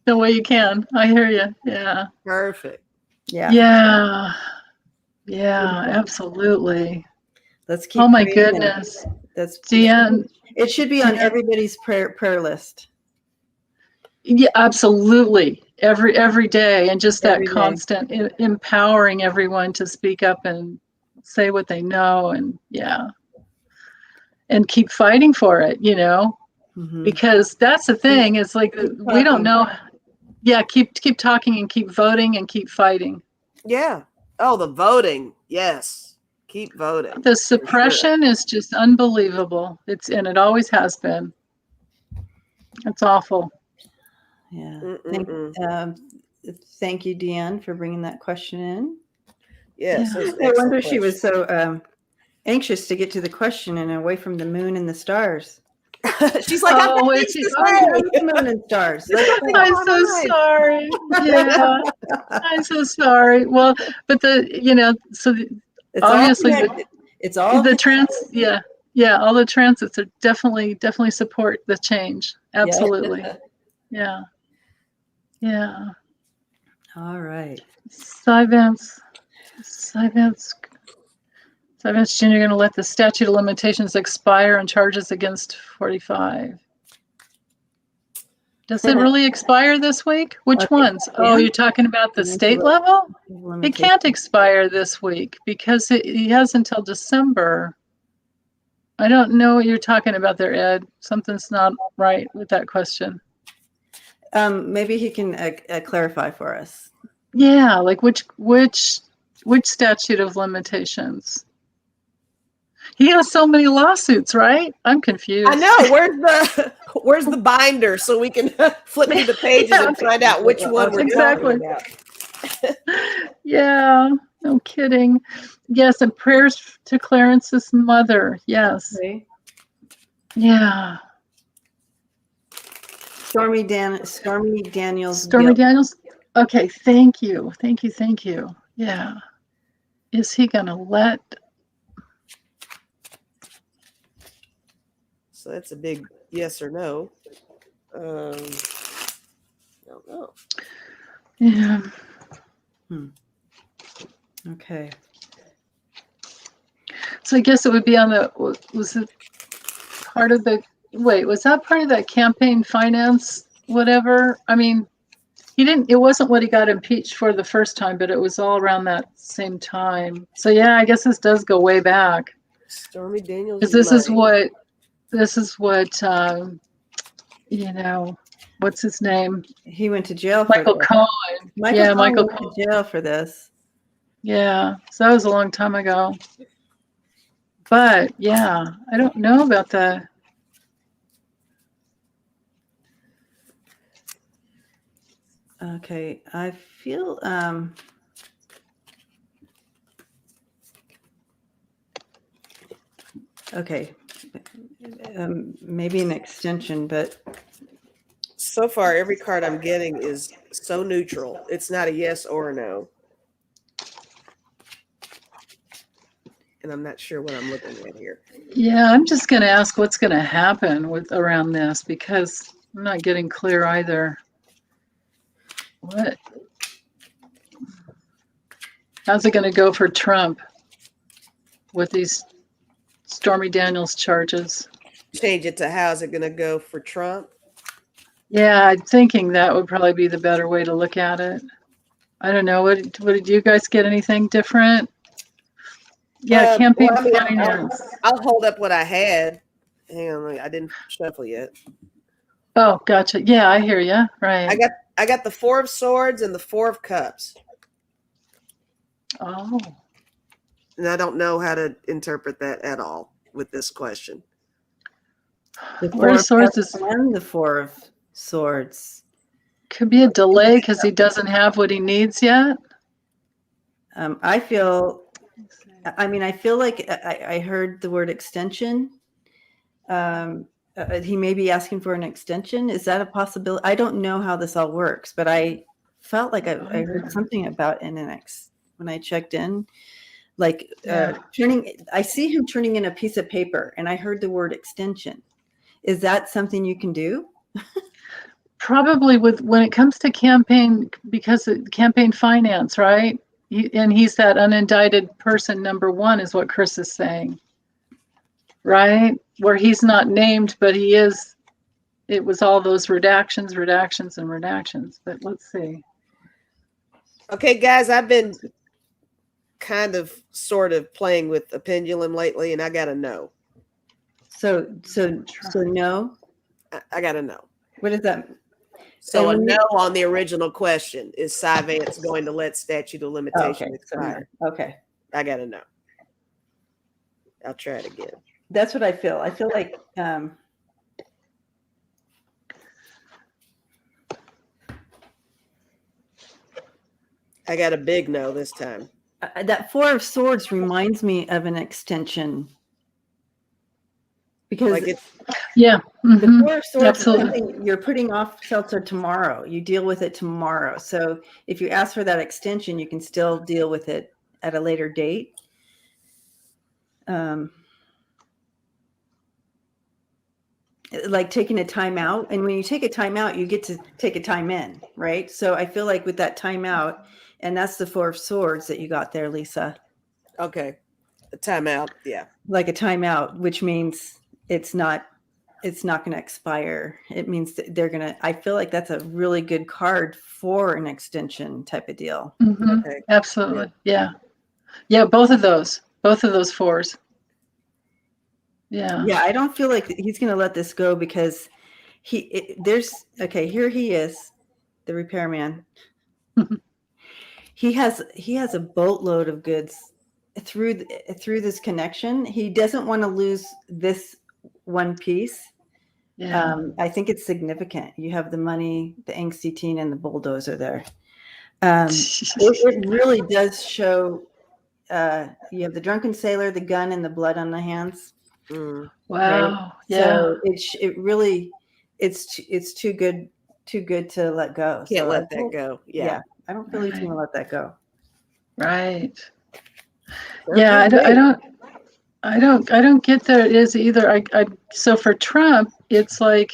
no way you can. I hear you. Yeah. Perfect. Yeah. Yeah. Yeah, absolutely. Let's keep. Oh my goodness. That's Deanne. It should be on everybody's prayer list. Yeah, absolutely. Every day, and just that constant empowering everyone to speak up and say what they know, and keep fighting for it, you know, because that's the thing. It's like we don't know. Yeah, keep talking and keep voting and keep fighting. Yeah. Oh, the voting. Yes. Keep voting. The suppression is just unbelievable. And it always has been. It's awful. Yeah. Thank you, Deanne, for bringing that question in. Yes. I wonder if she was so anxious to get to the question and away from the moon and the stars. She's like, it's the moon and stars. I'm so sorry. Yeah, I'm so sorry. Well, but obviously it's all the all the transits are definitely support the change. Absolutely. Yeah. All right. Cyvance Jr. going to let the statute of limitations expire on charges against 45. Does it really expire this week? Which ones? Oh, you're talking about the state level? It can't expire this week because he has until December. I don't know what you're talking about there, Ed. Something's not right with that question. Maybe he can clarify for us. Yeah, like which statute of limitations? He has so many lawsuits, right? I'm confused. I know. Where's the binder so we can flip through the pages and find out which one we're talking about? Yeah, no kidding. Yes, and prayers to Clarence's mother. Yes. Okay. Yeah. Stormy Daniels. Daniels. Okay, thank you. Yeah. Is he gonna let? So that's a big yes or no. I don't know. Yeah. Okay. So I guess it would be on was it part of the Wait, was that part of that campaign finance, whatever? I mean, it wasn't what he got impeached for the first time, but it was all around that same time. So yeah, I guess this does go way back. Stormy Daniels. Because this is what, what's his name? He went to jail Michael for this. Cohen. Michael Cohen went to jail for this. Yeah, so that was a long time ago. But yeah, I don't know about that. Okay, I feel okay, maybe an extension, but so far every card I'm getting is so neutral. It's not a yes or a no. And I'm not sure what I'm looking at here. Yeah, I'm just going to ask what's going to happen around this, because I'm not getting clear either. What? How's it going to go for Trump with these Stormy Daniels charges? Change it to how's it going to go for Trump? Yeah, I'm thinking that would probably be the better way to look at it. I don't know. What did you guys get? Anything different? Yeah, campaign finance. I'll hold up what I had. Hang on, I didn't shuffle yet. Oh, gotcha. Yeah, I hear you. Right. I got the 4 of Swords and the 4 of Cups. Oh. And I don't know how to interpret that at all with this question. The 4 of Swords and the 4 of Swords. Could be a delay because he doesn't have what he needs yet. I feel like I heard the word extension. He may be asking for an extension. Is that a possibility? I don't know how this all works, but I felt like I heard something about when I checked in, like I see him turning in a piece of paper, and I heard the word extension. Is that something you can do? Probably when it comes to campaign, because of campaign finance, right? And he's that unindicted person, number 1, is what Chris is saying, right? Where he's not named, but he is. It was all those redactions. But let's see. Okay, guys, I've been kind of sort of playing with the pendulum lately, and I got to know. So no? I got to know. What does that mean? So a no on the original question, is Cy Vance going to let statute of limitation expire? Okay. I got to know. I'll try it again. That's what I feel. I feel like I got a big no this time. That 4 of Swords reminds me of an extension. Because like the 4 of Swords is something you're putting off till tomorrow. You deal with it tomorrow. So if you ask for that extension, you can still deal with it at a later date. Like taking a time out. And when you take a time out, you get to take a time in, right? So I feel like with that time out, and that's the 4 of Swords that you got there, Lisa. Okay. A timeout. Yeah. Like a timeout, which means it's not going to expire. It means that they're going to, I feel like that's a really good card for an extension type of deal. Mm-hmm. Okay. Absolutely. Yeah. Yeah. Both of those 4s. Yeah. Yeah. I don't feel like he's going to let this go because here he is, the repairman. He has a boatload of goods through this connection. He doesn't want to lose this one piece. Yeah. I think it's significant. You have the money, the angsty teen, and the bulldozer there. It really does show. You have the drunken sailor, the gun, and the blood on the hands. Wow. Right? Yeah. So it really it's too good to let go. Can't let that go. Yeah. I don't feel he's going to let that go. Right. Yeah. I don't get that it is either. So for Trump, it's like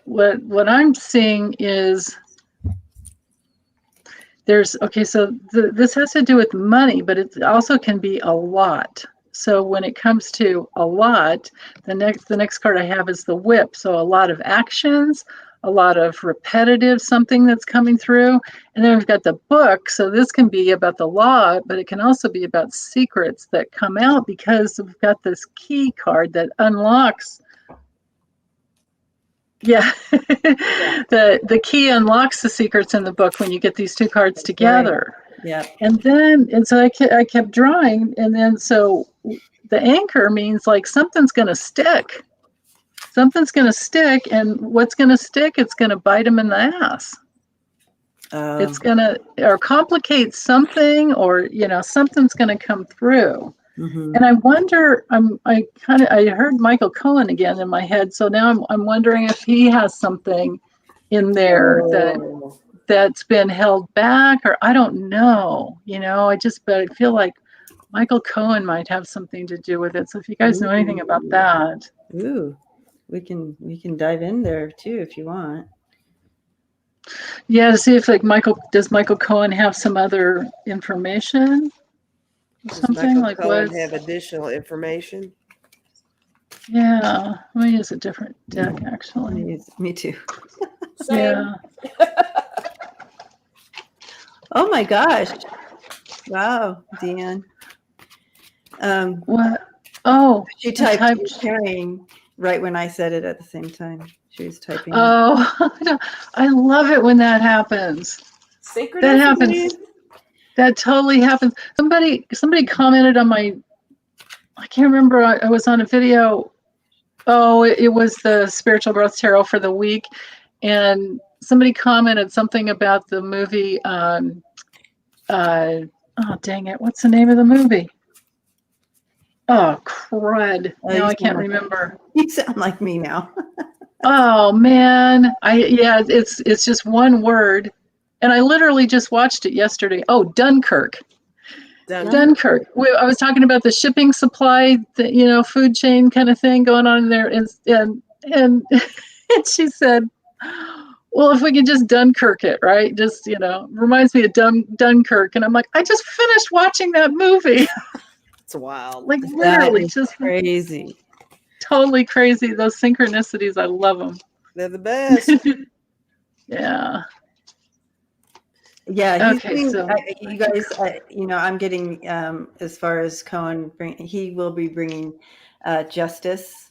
what I'm seeing is this has to do with money, but it also can be a lot. So when it comes to a lot, the next card I have is the Whip. So a lot of actions, a lot of repetitive something that's coming through. And then we've got the Book. So this can be about the law, but it can also be about secrets that come out because we've got this key card that unlocks. Yeah, the key unlocks the secrets in the book when you get these two cards together. Right. Yeah. And so I kept drawing, and then so the anchor means like something's going to stick. Something's going to stick, and what's going to stick? It's going to bite them in the ass. It's going to or complicate something, or something's going to come through. Mm-hmm. And I wonder. I heard Michael Cohen again in my head, so now I'm wondering if he has something in there that's been held back, or I don't know. But I feel like Michael Cohen might have something to do with it. So if you guys know anything about that, we can dive in there too if you want. Yeah, to see if Michael Cohen have some other information? Something like what? Have additional information? Yeah, let me use a different deck actually. Me too. Yeah. Oh my gosh! Wow, Deanne. What? Oh, she typed carrying right when I said it at the same time. She was typing. Oh, I love it when that happens. That happens. That totally happens. Somebody commented on my. I can't remember. I was on a video. Oh, it was the Spiritual Growth Tarot for the week, and somebody commented something about the movie. Oh dang it! What's the name of the movie? Oh crud! Now I can't remember. You sound like me now. Oh man, it's just one word, and I literally just watched it yesterday. Oh, Dunkirk. Dunkirk. I was talking about the shipping supply, food chain kind of thing going on in there, and she said, "Well, if we could just Dunkirk it, right? Just reminds me of Dunkirk." And I'm like, I just finished watching that movie. It's wild. Like literally, just crazy. Totally crazy. Those synchronicities, I love them. They're the best. Yeah. Yeah. Okay. So you guys, I'm getting as far as Cohen, he will be bringing justice.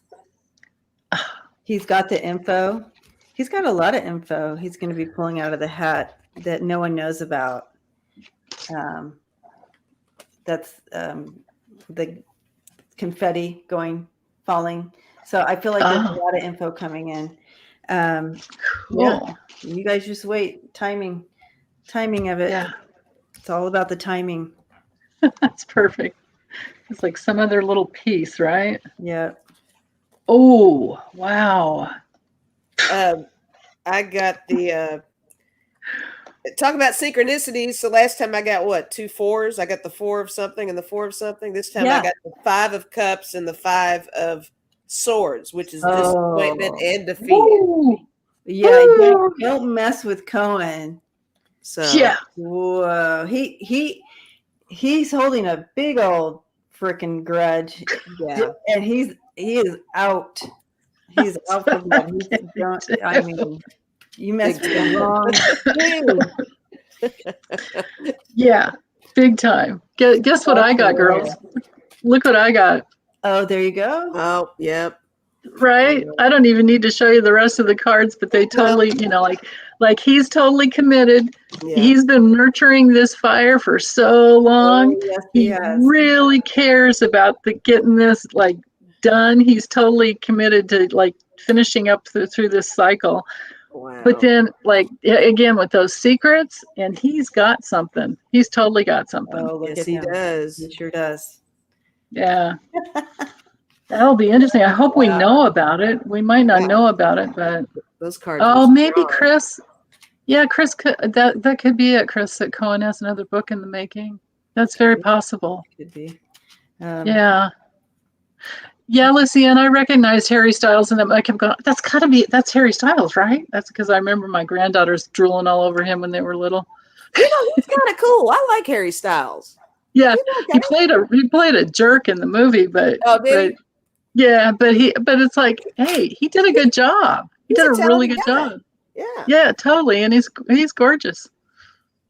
He's got the info. He's got a lot of info. He's going to be pulling out of the hat that no one knows about. That's the confetti falling. So I feel like there's a lot of info coming in. Cool. Yeah, you guys just wait. Timing of it. Yeah. It's all about the timing. That's perfect. It's like some other little piece, right? Yeah. Oh, wow. I got the talk about synchronicities. So last time I got what? 2 4s. I got the 4 of something and the 4 of something. This time I got the 5 of cups and the 5 of swords, which is disappointment and defeat. Ooh. Yeah, don't mess with Cohen. So yeah. Whoa. He's holding a big old freaking grudge. Yeah. And he is out. He's out for that. I mean, you messed with the wrong dude. Yeah, big time. Guess what I got, girls? Look what I got. Oh, there you go. Oh, yep. Right? I don't even need to show you the rest of the cards, but they totally, like he's totally committed. Yeah. He's been nurturing this fire for so long. Oh, yes, he really cares about getting this done. He's totally committed to finishing up through this cycle. Wow. But then again with those secrets, and he's got something. He's totally got something. Oh, yes, he does. He sure does. Yeah. That'll be interesting. I hope we know about it. We might not know about it, but those cards. Oh, maybe Chris. Yeah, Chris could. That could be it, Chris. That Cohen has another book in the making. That's very possible. Could be. Yeah. Yeah, Lucy, and I recognized Harry Styles, and I kept going, that's Harry Styles, right? That's because I remember my granddaughters drooling all over him when they were little. He's kind of cool. I like Harry Styles. Yeah, Okay. he played a jerk in the movie, but Did but it's like, hey, he did a good job. He did a really good job. he? Yeah. Yeah, totally, and he's gorgeous.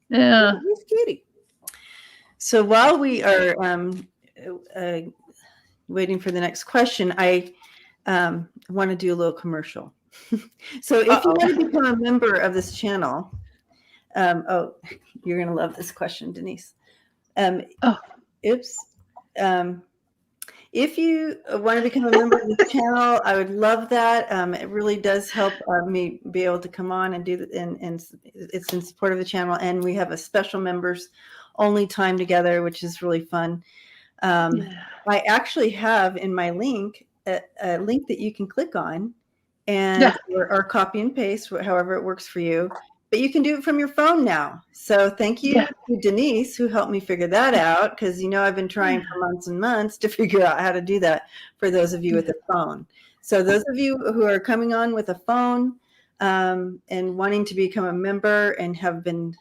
Yeah. He's cutie. So while we are waiting for the next question, I want to do a little commercial. So if you want to become a member of this channel, you're going to love this question, Denise. Oops. If you want to become a member of this channel, I would love that. It really does help me be able to come on and do that, and it's in support of the channel. And we have a special members only time together, which is really fun. I actually have in my link a link that you can click on and or copy and paste, however it works for you. But you can do it from your phone now. So thank you to Denise, who helped me figure that out, because I've been trying for months and months to figure out how to do that for those of you with a phone. So those of you who are coming on with a phone and wanting to become a member and have been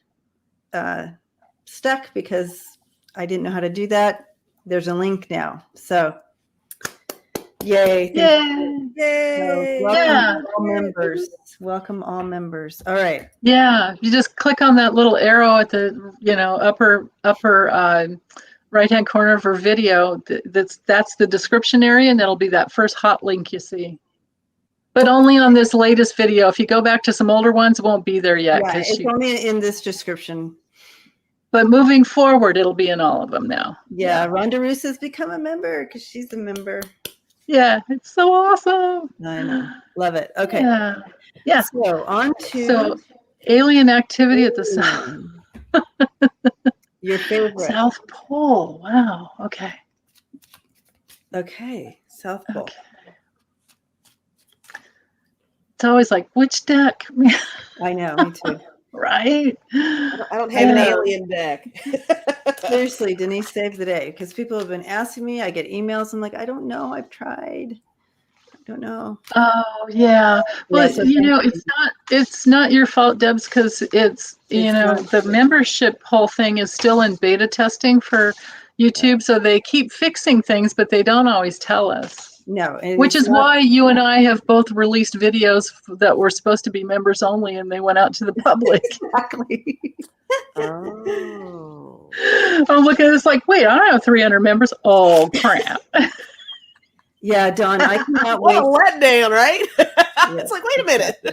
stuck because I didn't know how to do that, there's a link now. So yay. Yay. So welcome all members. Welcome all members. All right. Yeah, you just click on that little arrow at the upper right hand corner for video. That's the description area, and that'll be that first hot link you see. But only on this latest video. If you go back to some older ones, it won't be there yet. Yeah, it's only in this description. But moving forward, it'll be in all of them now. Yeah, Rhonda Roos has become a member because she's a member. Yeah, it's so awesome. I know. Love it. Okay. Yeah. So on to alien activity at the south. Your favorite. South Pole. Wow. Okay. South Pole. Okay. It's always like, which deck? I know, me too. Right? I don't have an alien deck. Seriously, Denise saved the day because people have been asking me. I get emails. I'm like, I don't know. I've tried. I don't know. Oh yeah. Well, so it's not your fault, Debs, because it's the membership whole thing is still in beta testing for YouTube, so they keep fixing things, but they don't always tell us. No, which is why you and I have both released videos that were supposed to be members only, and they went out to the public. Exactly. Oh. I'm looking at this like, wait, I don't have 300 members. Oh crap. Yeah, Dawn, I cannot what wait. a letdown, right? It's like, wait a minute.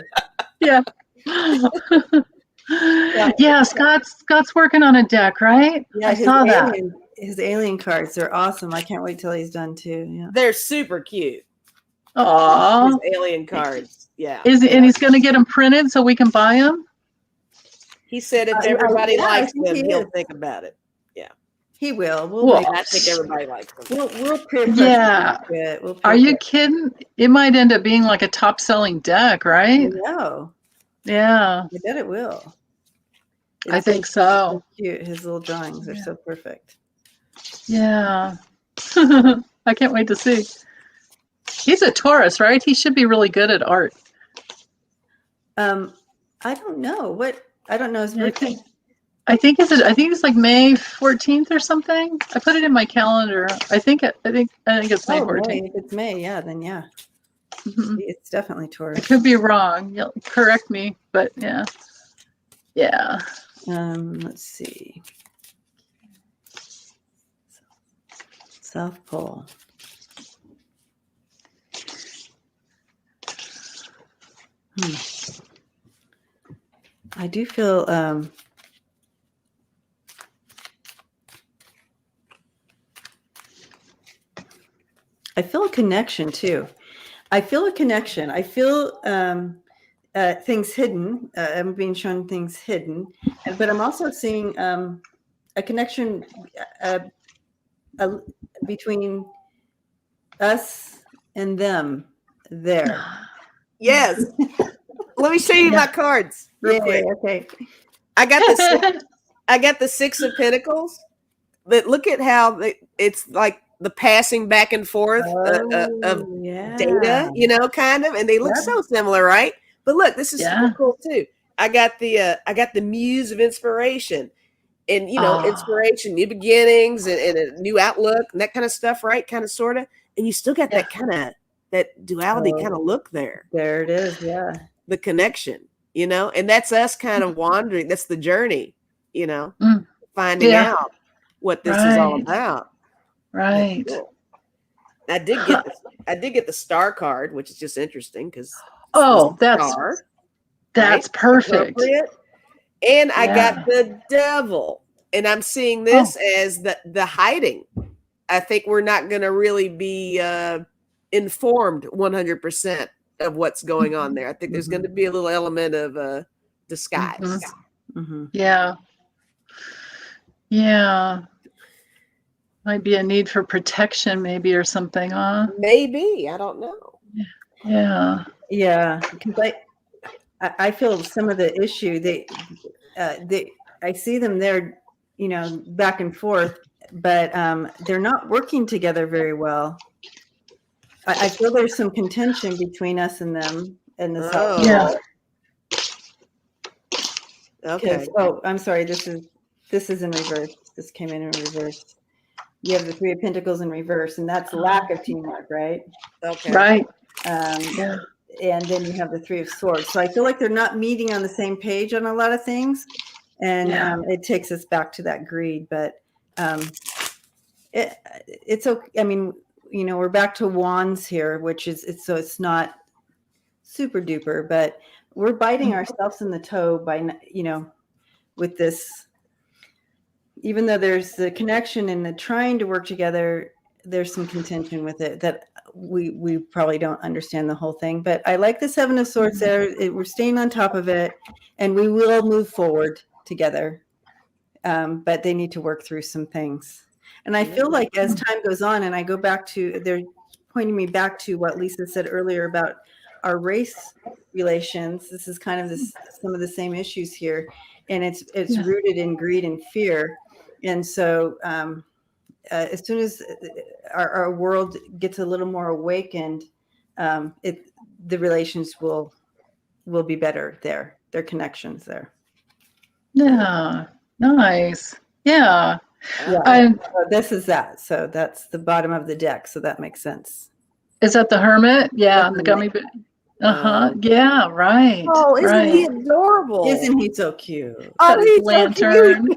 Yeah, Scott's working on a deck, right? Yeah, I saw that. His alien cards are awesome. I can't wait till he's done too. Yeah. They're super cute. Aww. His alien cards. Yeah. And he's going to get them printed so we can buy them? He said if everybody likes them, he'll think about it. Yeah. He will. I think everybody likes them. We'll peer Are you kidding? It might end up being like a top-selling deck, right? No. Yeah. I bet it will. I think so. Cute. His little drawings are so perfect. Yeah. I can't wait to see. He's a Taurus, right? He should be really good at art. I don't know. I don't know his birthday. I think it's like May 14th or something. I put it in my calendar. I think it's May 14th. May. If it's May, then yeah. Mm-hmm. It's definitely Taurus. I could be wrong. You'll correct me, but yeah. Yeah. Let's see. South Pole. I do feel I feel a connection too. I feel a connection. I feel things hidden. I'm being shown things hidden, but I'm also seeing a connection between us and them there. Yes. Let me show you my cards real quick. Okay. I got the Six of Pentacles. But look at how it's like the passing back and forth of data, kind of, and they look so similar, right? But look, this is super cool too. I got the Muse of Inspiration, and inspiration, new beginnings, and a new outlook, and that kind of stuff, right? Kind of, sort of, and you still got that duality kind of look there. There it is, yeah. The connection, and that's us kind of wandering. That's the journey, finding out what this is all about. Right. Cool. I did get the star card, which is just interesting because that's perfect. And I got the devil, and I'm seeing this as the hiding. I think we're not going to really be informed 100% of what's going on there. I think there's going to be a little element of disguise. Yeah. Might be a need for protection, maybe, or something, huh? Maybe. I don't know. Yeah. Because I feel some of the issue, I see them there, back and forth, but they're not working together very well. I feel there's some contention between us and them in this. Okay. I'm sorry. This is in reverse. This came in reverse. You have the Three of Pentacles in reverse, and that's lack of teamwork, right? Okay. Right. And then you have the Three of Swords. So I feel like they're not meeting on the same page on a lot of things, and it takes us back to that greed. But it's okay. I mean, we're back to wands here, which is it's not super duper, but we're biting ourselves in the toe by with this. Even though there's the connection and the trying to work together, there's some contention with it that we probably don't understand the whole thing. But I like the Seven of Swords there. We're staying on top of it, and we will move forward together. But they need to work through some things. And I feel like as time goes on, and I go back to, they're pointing me back to what Lisa said earlier about our race relations. This is kind of some of the same issues here. And it's rooted in greed and fear. And so as soon as our world gets a little more awakened, the relations will be better there. Their connections there. Yeah, nice. Yeah. So this is that. So that's the bottom of the deck. So that makes sense. Is that the Hermit? Yeah, the gummy bear. Yeah, right. Oh, isn't he adorable? Isn't he so cute? Oh, he's lantern.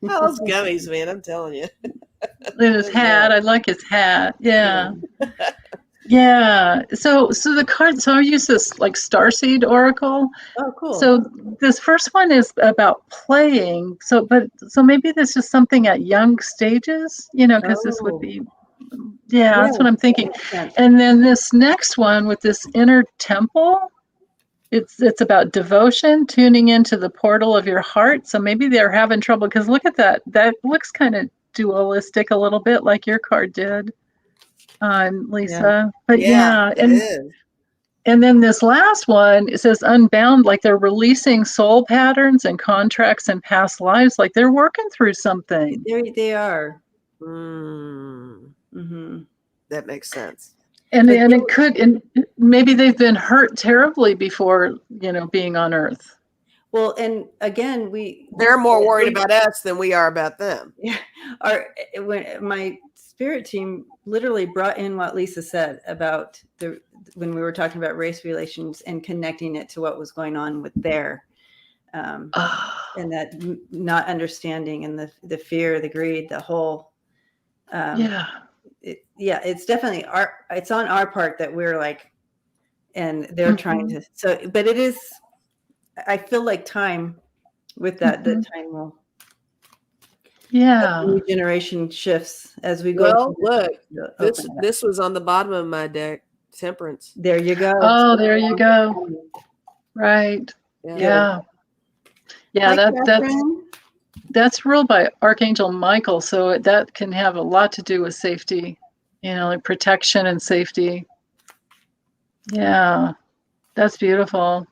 Those gummies, man, I'm telling you. And his hat. I like his hat. Yeah. Yeah. So the card, so I use this like Starseed Oracle. Oh, cool. So this first one is about playing. So maybe this is something at young stages, because this would be, that's what I'm thinking. And then this next one with this inner temple, it's about devotion, tuning into the portal of your heart. So maybe they're having trouble, because look at that. That looks kind of dualistic a little bit, like your card did, Lisa. But and then this last one, it says unbound, like they're releasing soul patterns and contracts and past lives, like they're working through something. They are. That makes sense. And it could, and maybe they've been hurt terribly before, being on Earth. Well, and again, they're more worried about us than we are about them. Yeah. When my spirit team literally brought in what Lisa said about when we were talking about race relations and connecting it to what was going on with their and that not understanding and the fear, the greed, the whole it's definitely it's on our part that we're like, and they're trying to, but it is, I feel like time with that, the time will, new generation shifts as we go. Well, look, this was on the bottom of my deck, Temperance. There you go. Oh, there you go. Right. Yeah. That's ruled by Archangel Michael, so that can have a lot to do with safety, like protection and safety. Yeah, that's beautiful.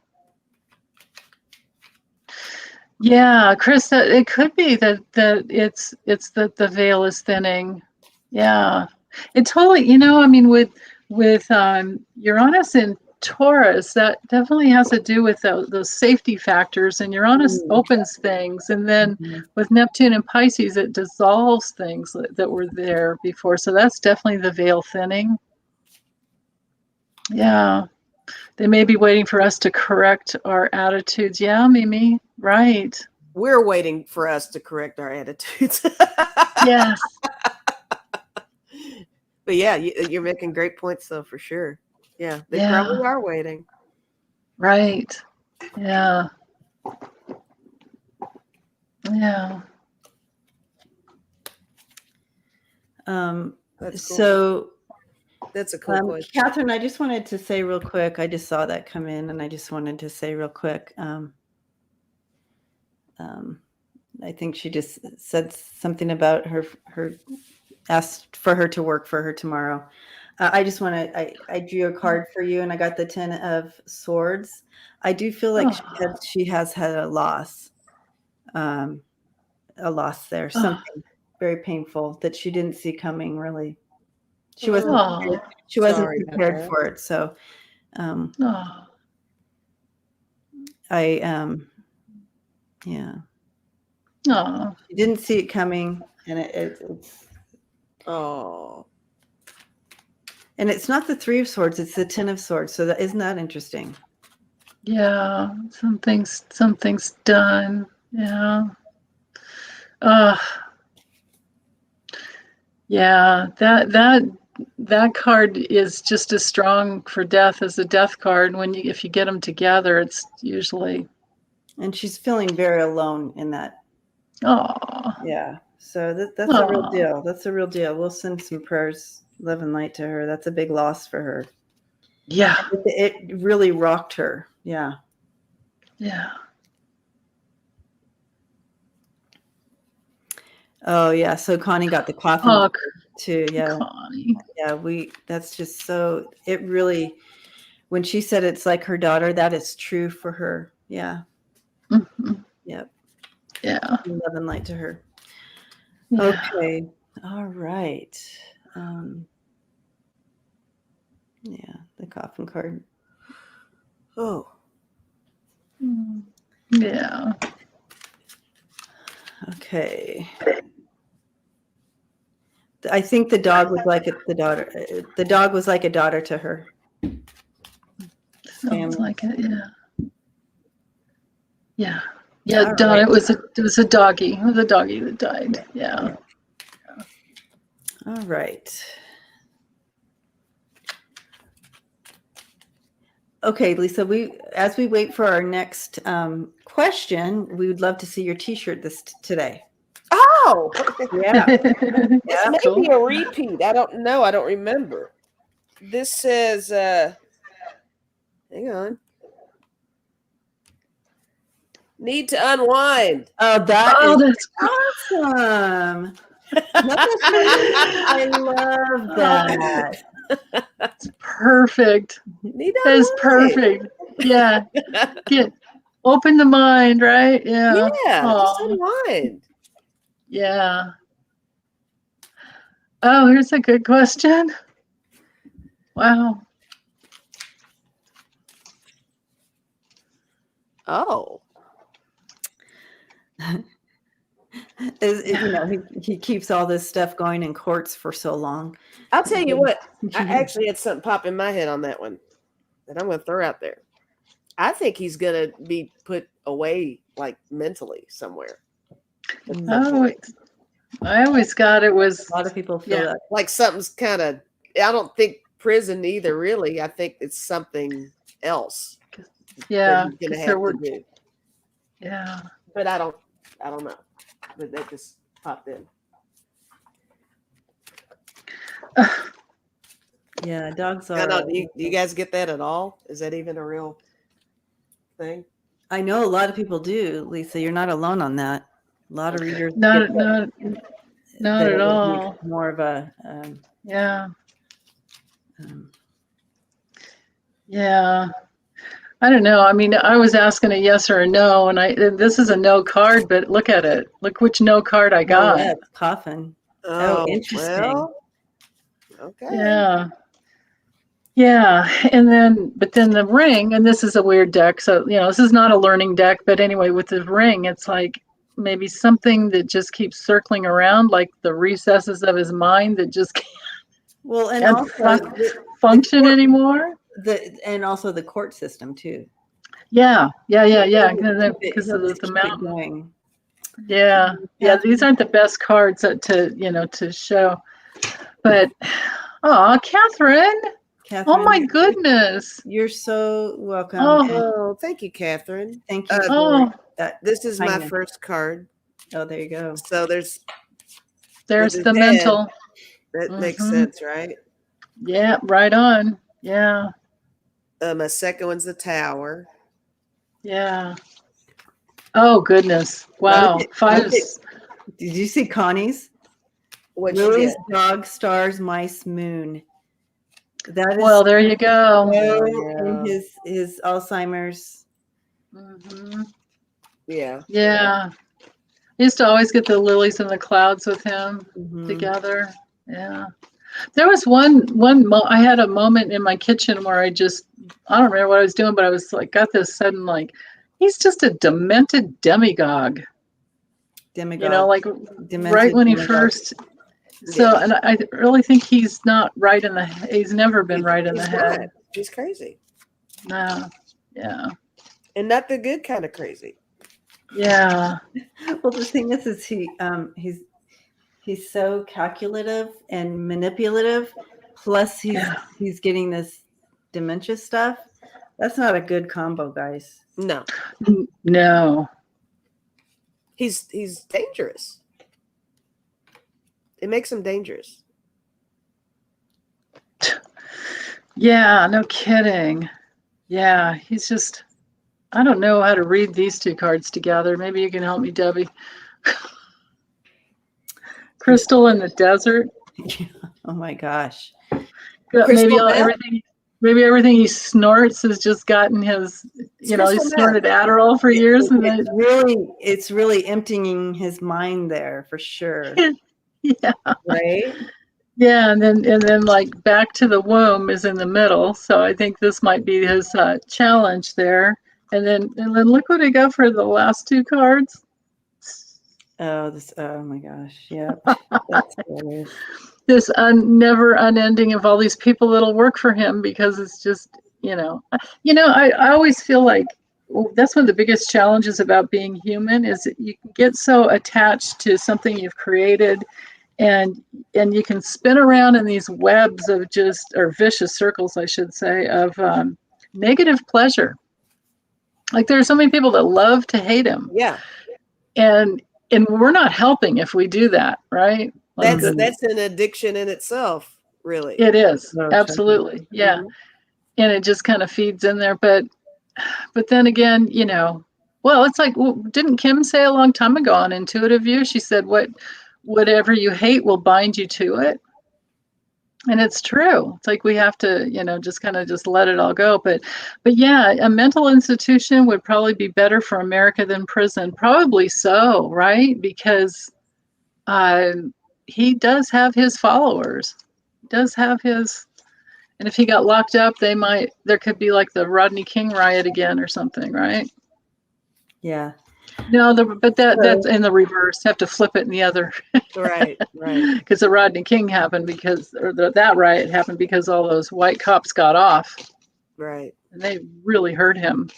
Yeah, Chris, it could be that it's that the veil is thinning. Yeah, it totally. With Uranus in Taurus, that definitely has to do with those safety factors, and Uranus opens things, and then with Neptune and Pisces, it dissolves things that were there before. So that's definitely the veil thinning. Yeah. They may be waiting for us to correct our attitudes. Yeah, Mimi, right. We're waiting for us to correct our attitudes. Yes. But yeah, you're making great points, though, for sure. Yeah, they probably are waiting. Right. Yeah. Yeah. That's cool. So that's a cool question. Catherine, I just wanted to say real quick, I just saw that come in, and I just wanted to say real quick, I think she just said something about her asked for her to work for her tomorrow. I just want to, I drew a card for you, and I got the 10 of Swords. I do feel like she has had a loss there, something very painful that she didn't see coming, really. She wasn't prepared for it. So yeah. She didn't see it coming, and it's and it's not the 3 of Swords, it's the 10 of Swords. So isn't that interesting? Yeah, something's done. Yeah. Yeah, that card is just as strong for death as the death card. If you get them together, it's usually. And she's feeling very alone in that. Yeah. So that's a real deal. That's a real deal. We'll send some prayers, love and light to her. That's a big loss for her. Yeah. It really rocked her. Yeah. Yeah. Oh yeah. So Connie got the coffin too. Yeah. Connie. Yeah. That's just so, it really, when she said it's like her daughter, that is true for her. Yeah. Mm-hmm. Yep. Yeah. Love and light to her. Yeah. Okay. All right. Yeah. The coffin card. Oh. Yeah. Okay. I think the dog was like the daughter. The dog was like a daughter to her. Sounds like it. Yeah. Yeah. Yeah. Right. It was a doggy. It was a doggy that died. Yeah. All right. Okay, Lisa, as we wait for our next question, we would love to see your t-shirt today. Oh, yeah. This may be a repeat. I don't know. I don't remember. This says, hang on. Need to unwind. Oh, that's awesome. I love that. That's perfect. That is perfect. Yeah. Open the mind, right? Yeah. Yeah. Just unwind. Yeah. Oh, here's a good question. Wow. Oh. He keeps all this stuff going in courts for so long. I'll tell you what, I actually had something pop in my head on that one that I'm going to throw out there. I think he's going to be put away, like mentally somewhere. Oh, I always got it was. A lot of people feel that. Like something's kind of, I don't think prison either, really. I think it's something else. Yeah. He's going to have to do. Yeah. But I don't know. But that just popped in. Yeah, dogs are. I know. Do you guys get that at all? Is that even a real thing? I know a lot of people do, Lisa. You're not alone on that. A lot of readers. Not at all. More of a. Yeah. Yeah. I don't know. I mean, I was asking a yes or a no, and this is a no card, but look at it. Look which no card I got. Yeah, coffin. Oh, interesting. Well, okay. Yeah. Yeah, but then the ring, and this is a weird deck, so this is not a learning deck, but anyway, with the ring, it's like maybe something that just keeps circling around, like the recesses of his mind that just and can't also function anymore. And also the court system too. Yeah, Because of the mountain. Going. Yeah, these aren't the best cards to show, but Catherine. Oh my goodness! You're so welcome. Oh, thank you, Catherine. Thank you. This is my first card. Oh, there you go. So there's the mental. That makes sense, right? Yeah, right on. Yeah. My second one's the Tower. Yeah. Oh goodness! Wow. Fives. Did you see Connie's? Lilies, dog, stars, mice, moon. That is there you go. In his Alzheimer's. Yeah. Yeah. I used to always get the lilies in the clouds with him together. Yeah. There was I had a moment in my kitchen where I don't remember what I was doing, but I was like, got this sudden, like, he's just a demented demagogue. Like right when he first. So, and I really think he's not right he's never been right in the head. Not. He's crazy. No. Yeah. And not the good kind of crazy. Yeah. Well, the thing is he's so calculative and manipulative. Plus he's getting this dementia stuff. That's not a good combo, guys. No. He's dangerous. It makes him dangerous. Yeah, no kidding. Yeah, he's just, I don't know how to read these two cards together. Maybe you can help me, Debbie. Crystal in the desert. Oh my gosh. Maybe everything he snorts has just gotten his, he's snorted Adderall for years. It's really emptying his mind there for sure. Yeah. Right? Yeah, and then like back to the womb is in the middle. So I think this might be his challenge there. And then look what he got for the last two cards. Oh my gosh. Yeah. That's hilarious. This never unending of all these people that'll work for him, because it's just, I always feel like that's one of the biggest challenges about being human, is that you can get so attached to something you've created, and you can spin around in these webs of or vicious circles, I should say, of negative pleasure. Like there are so many people that love to hate him. Yeah. And we're not helping if we do that, right? Like that's an addiction in itself, really. It is. Absolutely. Yeah. And it just kind of feeds in there. But then again, it's like, didn't Kim say a long time ago on Intuitive View? She said, whatever you hate will bind you to it. And it's true. It's like we have to, just kind of just let it all go. But yeah, a mental institution would probably be better for America than prison. Probably so, right? Because he does have his followers. And if he got locked up, there could be like the Rodney King riot again or something, right? Yeah. No, but that's in the reverse. Have to flip it in the other. Right. Because the Rodney King happened that riot happened because all those white cops got off. Right. And they really hurt him.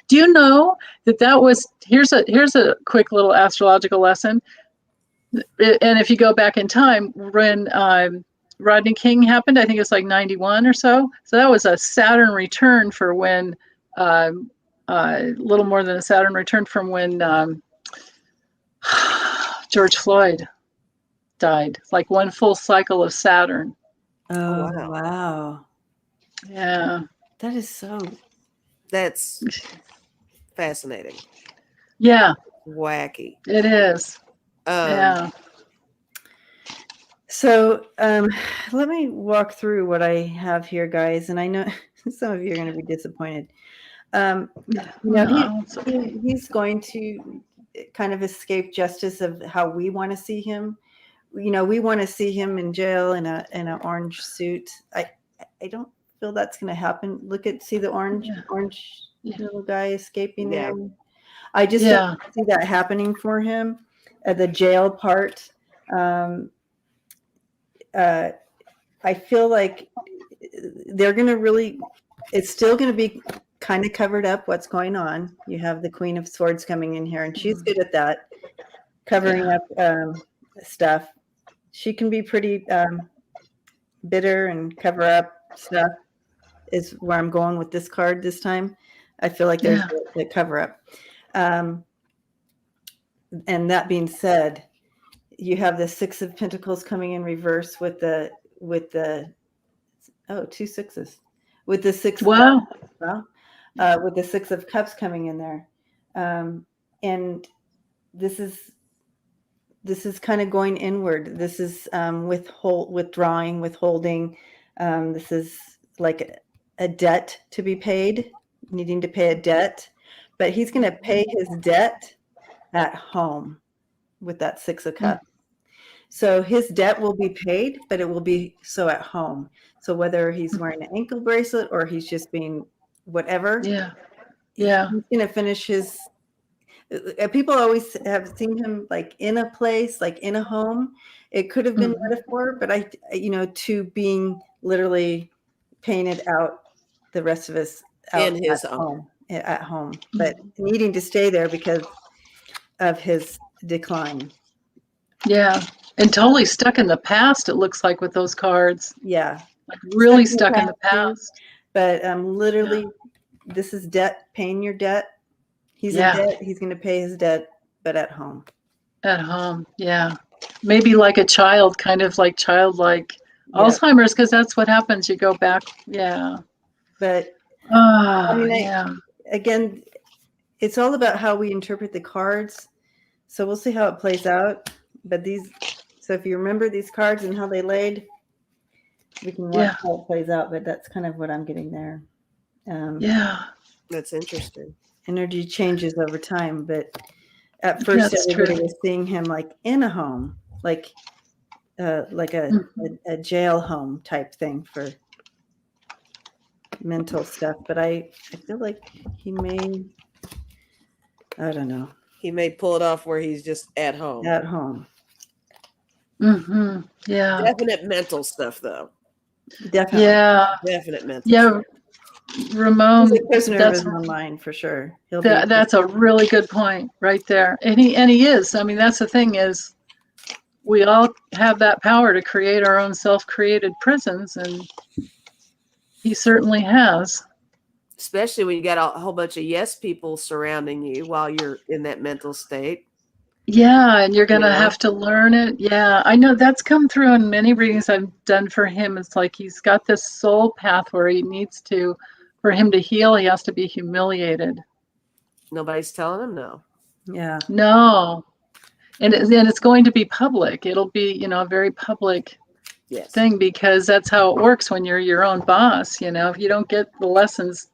Do you know that was, here's a quick little astrological lesson. And if you go back in time, when Rodney King happened, I think it's like 91 or so. So that was a Saturn return for when, a little more than a Saturn return from when George Floyd died. Like one full cycle of Saturn. Oh, wow. Yeah. That's fascinating. Yeah. Wacky. It is. Yeah. So let me walk through what I have here, guys. And I know some of you are going to be disappointed. He's going to kind of escape justice of how we want to see him. We want to see him in jail in an orange suit. I don't feel that's going to happen. See the orange little guy escaping there. I just don't see that happening for him. The jail part. I feel like they're going to it's still going to be kind of covered up what's going on. You have the Queen of Swords coming in here, and she's good at that, covering up stuff. She can be pretty bitter and cover up stuff, is where I'm going with this card this time. I feel like there's the cover up. And that being said, you have the Six of Pentacles coming in reverse with the 2 sixes. With the Six of Cups. With the Six of Cups coming in there. And this is kind of going inward. This is withdrawing, withholding. This is like a debt to be paid, needing to pay a debt. But he's going to pay his debt at home with that Six of Cups. So his debt will be paid, but it will be so at home. So whether he's wearing an ankle bracelet or he's just being whatever, he's going to finish his. People always have seen him like in a place, like in a home. It could have been metaphor, but to being literally painted out the rest of us out in his at home, but needing to stay there because of his decline. Yeah. And totally stuck in the past, it looks like, with those cards. Yeah. Like really stuck in the past. But literally, this is debt, paying your debt. He's in debt. He's going to pay his debt, but at home. At home, yeah. Maybe like a child, kind of like childlike Alzheimer's, because that's what happens. You go back, But again, it's all about how we interpret the cards. So we'll see how it plays out. But so if you remember these cards and how they laid, we can watch how it plays out. But that's kind of what I'm getting there. That's interesting. Energy changes over time, but at first everybody was seeing him like in a home, like a jail home type thing for mental stuff. But I feel like he may, I don't know. He may pull it off where he's just at home. At home. Mm-hmm. Yeah. Definite mental stuff, though. Definitely. Yeah. Definite mental stuff. Ramon, he's a prisoner of his own mind for sure. That's a really good point right there. And he is. I mean, that's the thing is we all have that power to create our own self-created prisons, and he certainly has. Especially when you got a whole bunch of yes people surrounding you while you're in that mental state. Yeah, and you're going to have to learn it. Yeah, I know that's come through in many readings I've done for him. It's like he's got this soul path where he needs to, for him to heal, he has to be humiliated. Nobody's telling him no. Yeah. No. And it's going to be public. It'll be, a very public thing, because that's how it works when you're your own boss. If you don't get the lessons.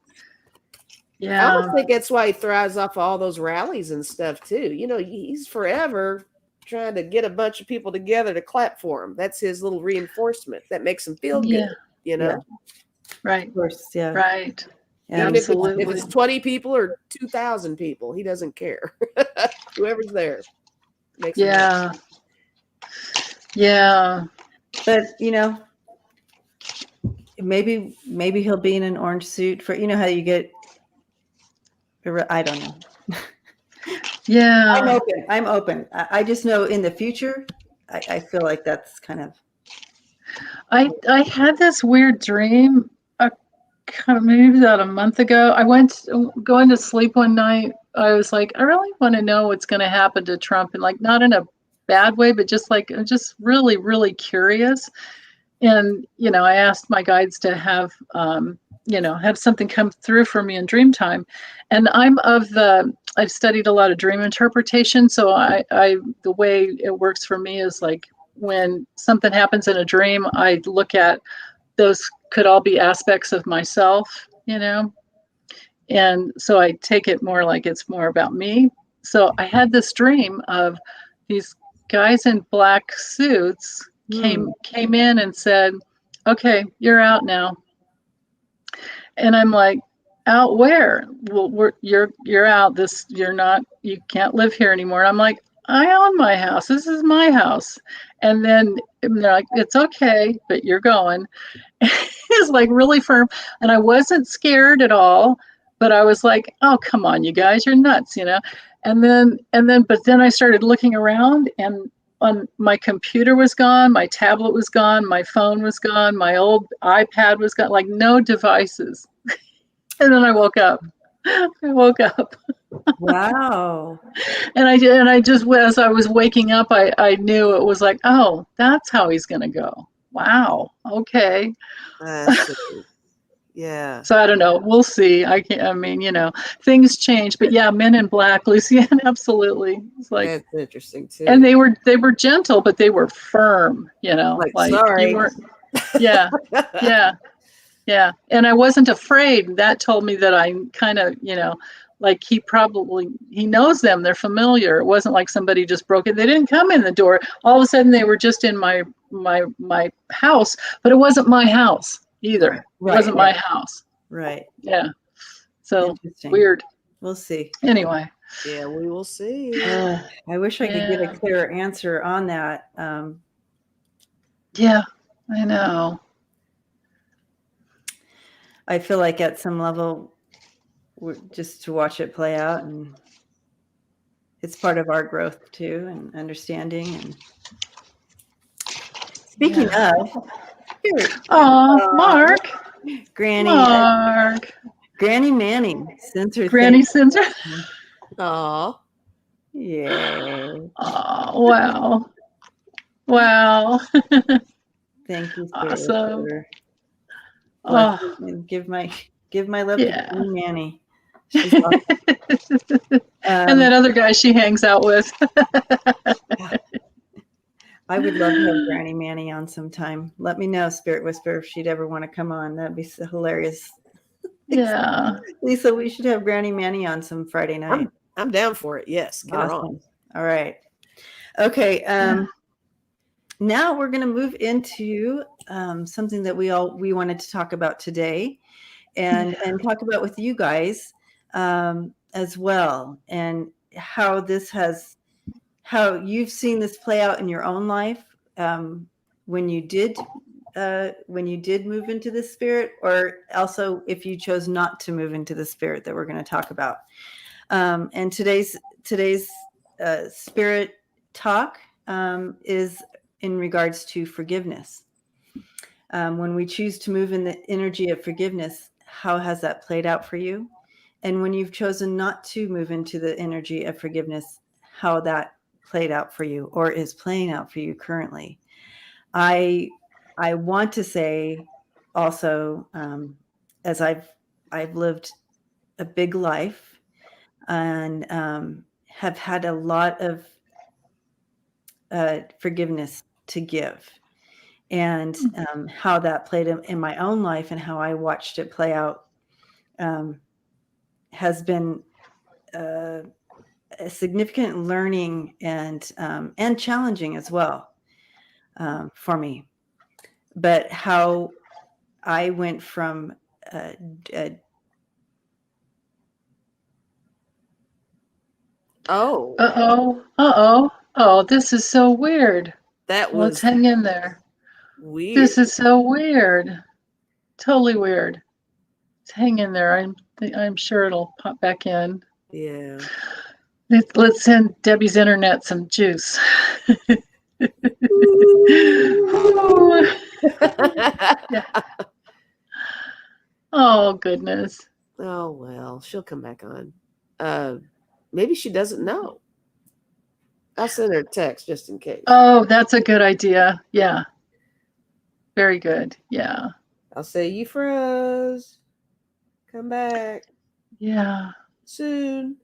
Yeah. I almost think that's why he thrives off all those rallies and stuff too. He's forever trying to get a bunch of people together to clap for him. That's his little reinforcement that makes him feel good. Yeah. Right. Of course. Yeah. Right. Yeah, absolutely. If it's 20 people or 2,000 people, he doesn't care. Whoever's there makes him happy. Yeah. But maybe he'll be in an orange suit for how you get. I don't know. Yeah. I'm open. I just know in the future, I feel like that's kind of. I had this weird dream, maybe about a month ago. I going to sleep one night. I was like, I really want to know what's going to happen to Trump, and like not in a bad way, but just like I'm just really, really curious. And I asked my guides to have have something come through for me in dream time. And I've studied a lot of dream interpretation. So the way it works for me is like when something happens in a dream, I look at those could all be aspects of myself, and so I take it more like it's more about me. So I had this dream of these guys in black suits came in and said, okay, you're out now. And I'm like, out where? Well, you're out. You can't live here anymore. And I'm like, I own my house. This is my house. And then they're like, it's okay, but you're going. It's like really firm. And I wasn't scared at all, but I was like, oh, come on, you guys, you're nuts, but then I started looking around, and my computer was gone, my tablet was gone, my phone was gone, my old iPad was gone, like no devices. And then I woke up. Wow. And I just, as I was waking up, I knew it was like, oh, that's how he's going to go. Wow. Okay. Yeah. So I don't know. We'll see. Things change, but yeah, Men in Black, Lucienne, absolutely. It's like, that's interesting too. And they were gentle, but they were firm, like sorry. You weren't, yeah. Yeah. And I wasn't afraid. That told me that I'm kind of, like he knows them. They're familiar. It wasn't like somebody just broke it. They didn't come in the door. All of a sudden they were just in my house, but it wasn't my house either. Right. It wasn't my house. Right. Yeah. So weird. We'll see. Anyway. Yeah, we will see. I wish I could get a clearer answer on that. Yeah, I know. I feel like at some level, just to watch it play out, and it's part of our growth too, and understanding. And speaking of, Mark, Granny Manning sends her. Granny sends her. Oh, yeah. Oh, wow. Thank you. Awesome. And give my love to Granny Manny. She's awesome. And that other guy she hangs out with. I would love to have Granny Manny on sometime. Let me know, Spirit Whisperer, if she'd ever want to come on. That'd be so hilarious. Yeah. Lisa, we should have Granny Manny on some Friday night. I'm down for it. Yes. Get her on. All right. Okay. Now we're going to move into something that we wanted to talk about today, and talk about with you guys as well, and how you've seen this play out in your own life when you did move into the spirit, or also if you chose not to move into the spirit that we're going to talk about. And today's spirit talk is in regards to forgiveness. When we choose to move in the energy of forgiveness, how has that played out for you? And when you've chosen not to move into the energy of forgiveness, how that played out for you or is playing out for you currently. I want to say also, as I've lived a big life and have had a lot of forgiveness to give, and how that played in my own life and how I watched it play out has been a significant learning and challenging as well for me. But how I went from this is so weird. Let's hang in there. Weird. This is so weird. Totally weird. Let's hang in there. I'm sure it'll pop back in. Yeah. Let's send Debbie's internet some juice. Yeah. Oh, goodness. Oh, well, she'll come back on. Maybe she doesn't know. I'll send her a text just in case. Oh, that's a good idea. Yeah. Very good. Yeah. I'll say, you froze. Come back. Yeah. Soon.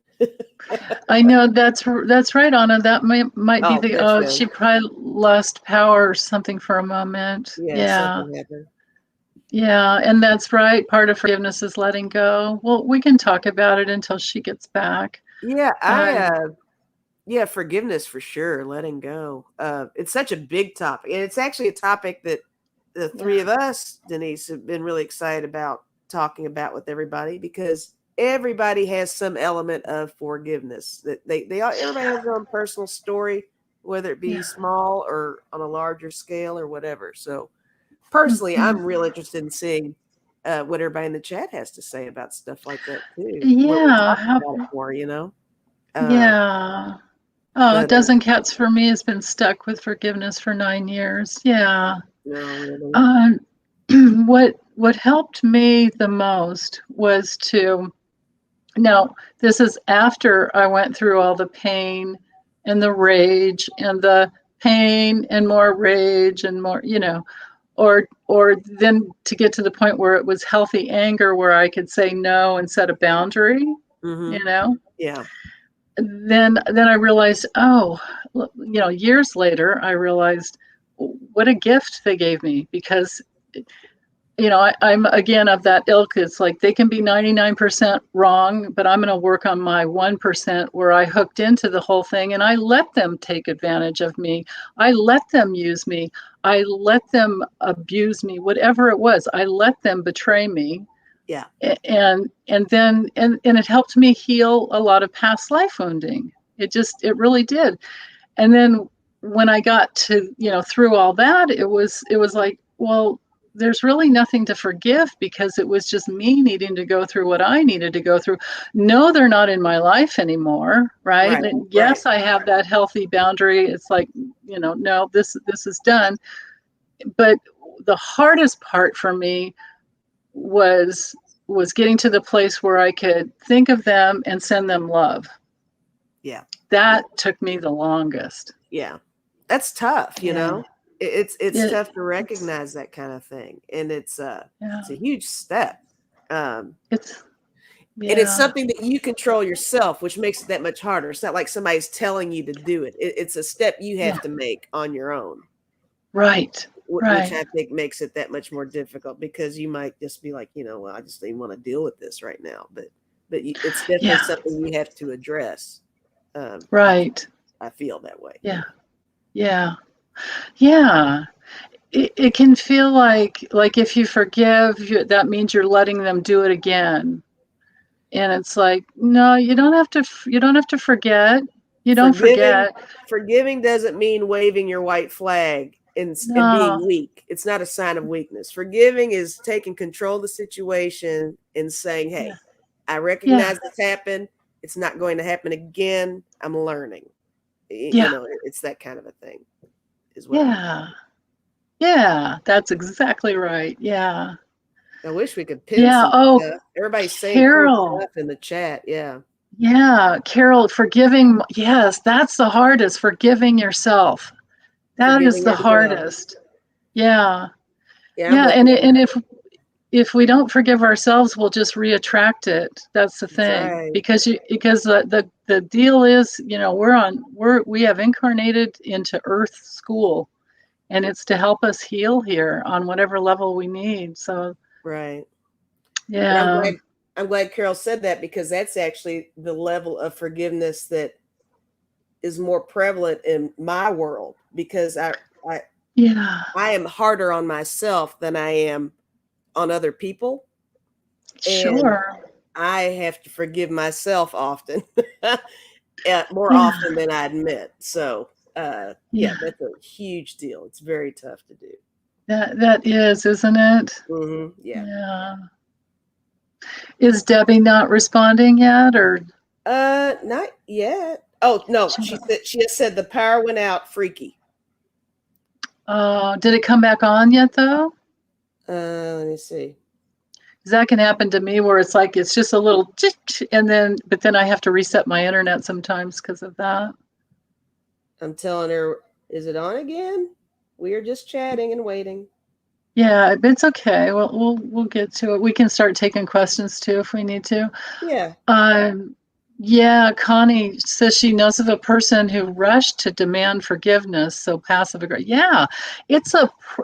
I know that's right, Anna. That might be the she probably lost power or something for a moment. Yeah. Yeah, and that's right. Part of forgiveness is letting go. Well, we can talk about it until she gets back. Yeah, forgiveness for sure. Letting go. It's such a big topic, and it's actually a topic that the three of us, Denise, have been really excited about talking about with everybody, because everybody has some element of forgiveness. That everybody has their own personal story, whether it be small or on a larger scale or whatever. So personally, I'm real interested in seeing what everybody in the chat has to say about stuff like that too. What we're talking about it for, you know? Oh, a dozen cats for me has been stuck with forgiveness for 9 years. Yeah. No, really. What helped me the most was to, now this is after I went through all the pain and the rage and the pain and more rage and more, you know, or then to get to the point where it was healthy anger, where I could say no and set a boundary, you know? Yeah. Then I realized, years later, I realized what a gift they gave me, because, I'm again of that ilk. It's like they can be 99% wrong, but I'm going to work on my 1% where I hooked into the whole thing and I let them take advantage of me. I let them use me. I let them abuse me, whatever it was. I let them betray me. Yeah. And then it helped me heal a lot of past life wounding. It really did. And then when I got to, through all that, it was like, well, there's really nothing to forgive, because it was just me needing to go through what I needed to go through. No, they're not in my life anymore. Right. And yes, I have that healthy boundary. It's like, no, this is done. But the hardest part for me was getting to the place where I could think of them and send them love. Yeah. That took me the longest. Yeah. That's tough, you know. It's tough to recognize that kind of thing. And it's a huge step. And it's something that you control yourself, which makes it that much harder. It's not like somebody's telling you to do it. It's a step you have to make on your own. Right. Which I think makes it that much more difficult, because you might just be like, well, I just didn't want to deal with this right now. But it's definitely something you have to address. Right. I feel that way. Yeah. Yeah. Yeah. It can feel like if you forgive, that means you're letting them do it again. And it's like, no, you don't have to forget. You don't forget. Forgiving doesn't mean waving your white flag and being weak. It's not a sign of weakness. Forgiving is taking control of the situation and saying, hey, I recognize this happened. It's not going to happen again. I'm learning. It's that kind of a thing. Yeah, that's exactly right. Yeah. I wish we could pin some stuff. Everybody's saying cool stuff in the chat. Yeah. Yeah, Carol, forgiving. Yes, that's the hardest. Forgiving yourself. That is the hardest. Yeah. Yeah. And if we don't forgive ourselves, we'll just reattract it. That's the thing. Right. Because the deal is, we have incarnated into Earth school, and it's to help us heal here on whatever level we need. So right. Yeah. And I'm glad Carol said that, because that's actually the level of forgiveness that is more prevalent in my world, because I am harder on myself than I am on other people. Sure. And I have to forgive myself often, more often than I admit. So that's a huge deal. It's very tough to do. That is, isn't it? Mm-hmm. Yeah. Is Debbie not responding yet, or? Not yet. Oh no, she has said the power went out. Freaky. Did it come back on yet, though? Let me see. That can happen to me, where it's like it's just a little, but then I have to reset my internet sometimes because of that. I'm telling her, is it on again? We are just chatting and waiting. Yeah, it's okay. We'll get to it. We can start taking questions too if we need to. Yeah. Yeah, Connie says she knows of a person who rushed to demand forgiveness, so passive aggressive. Yeah,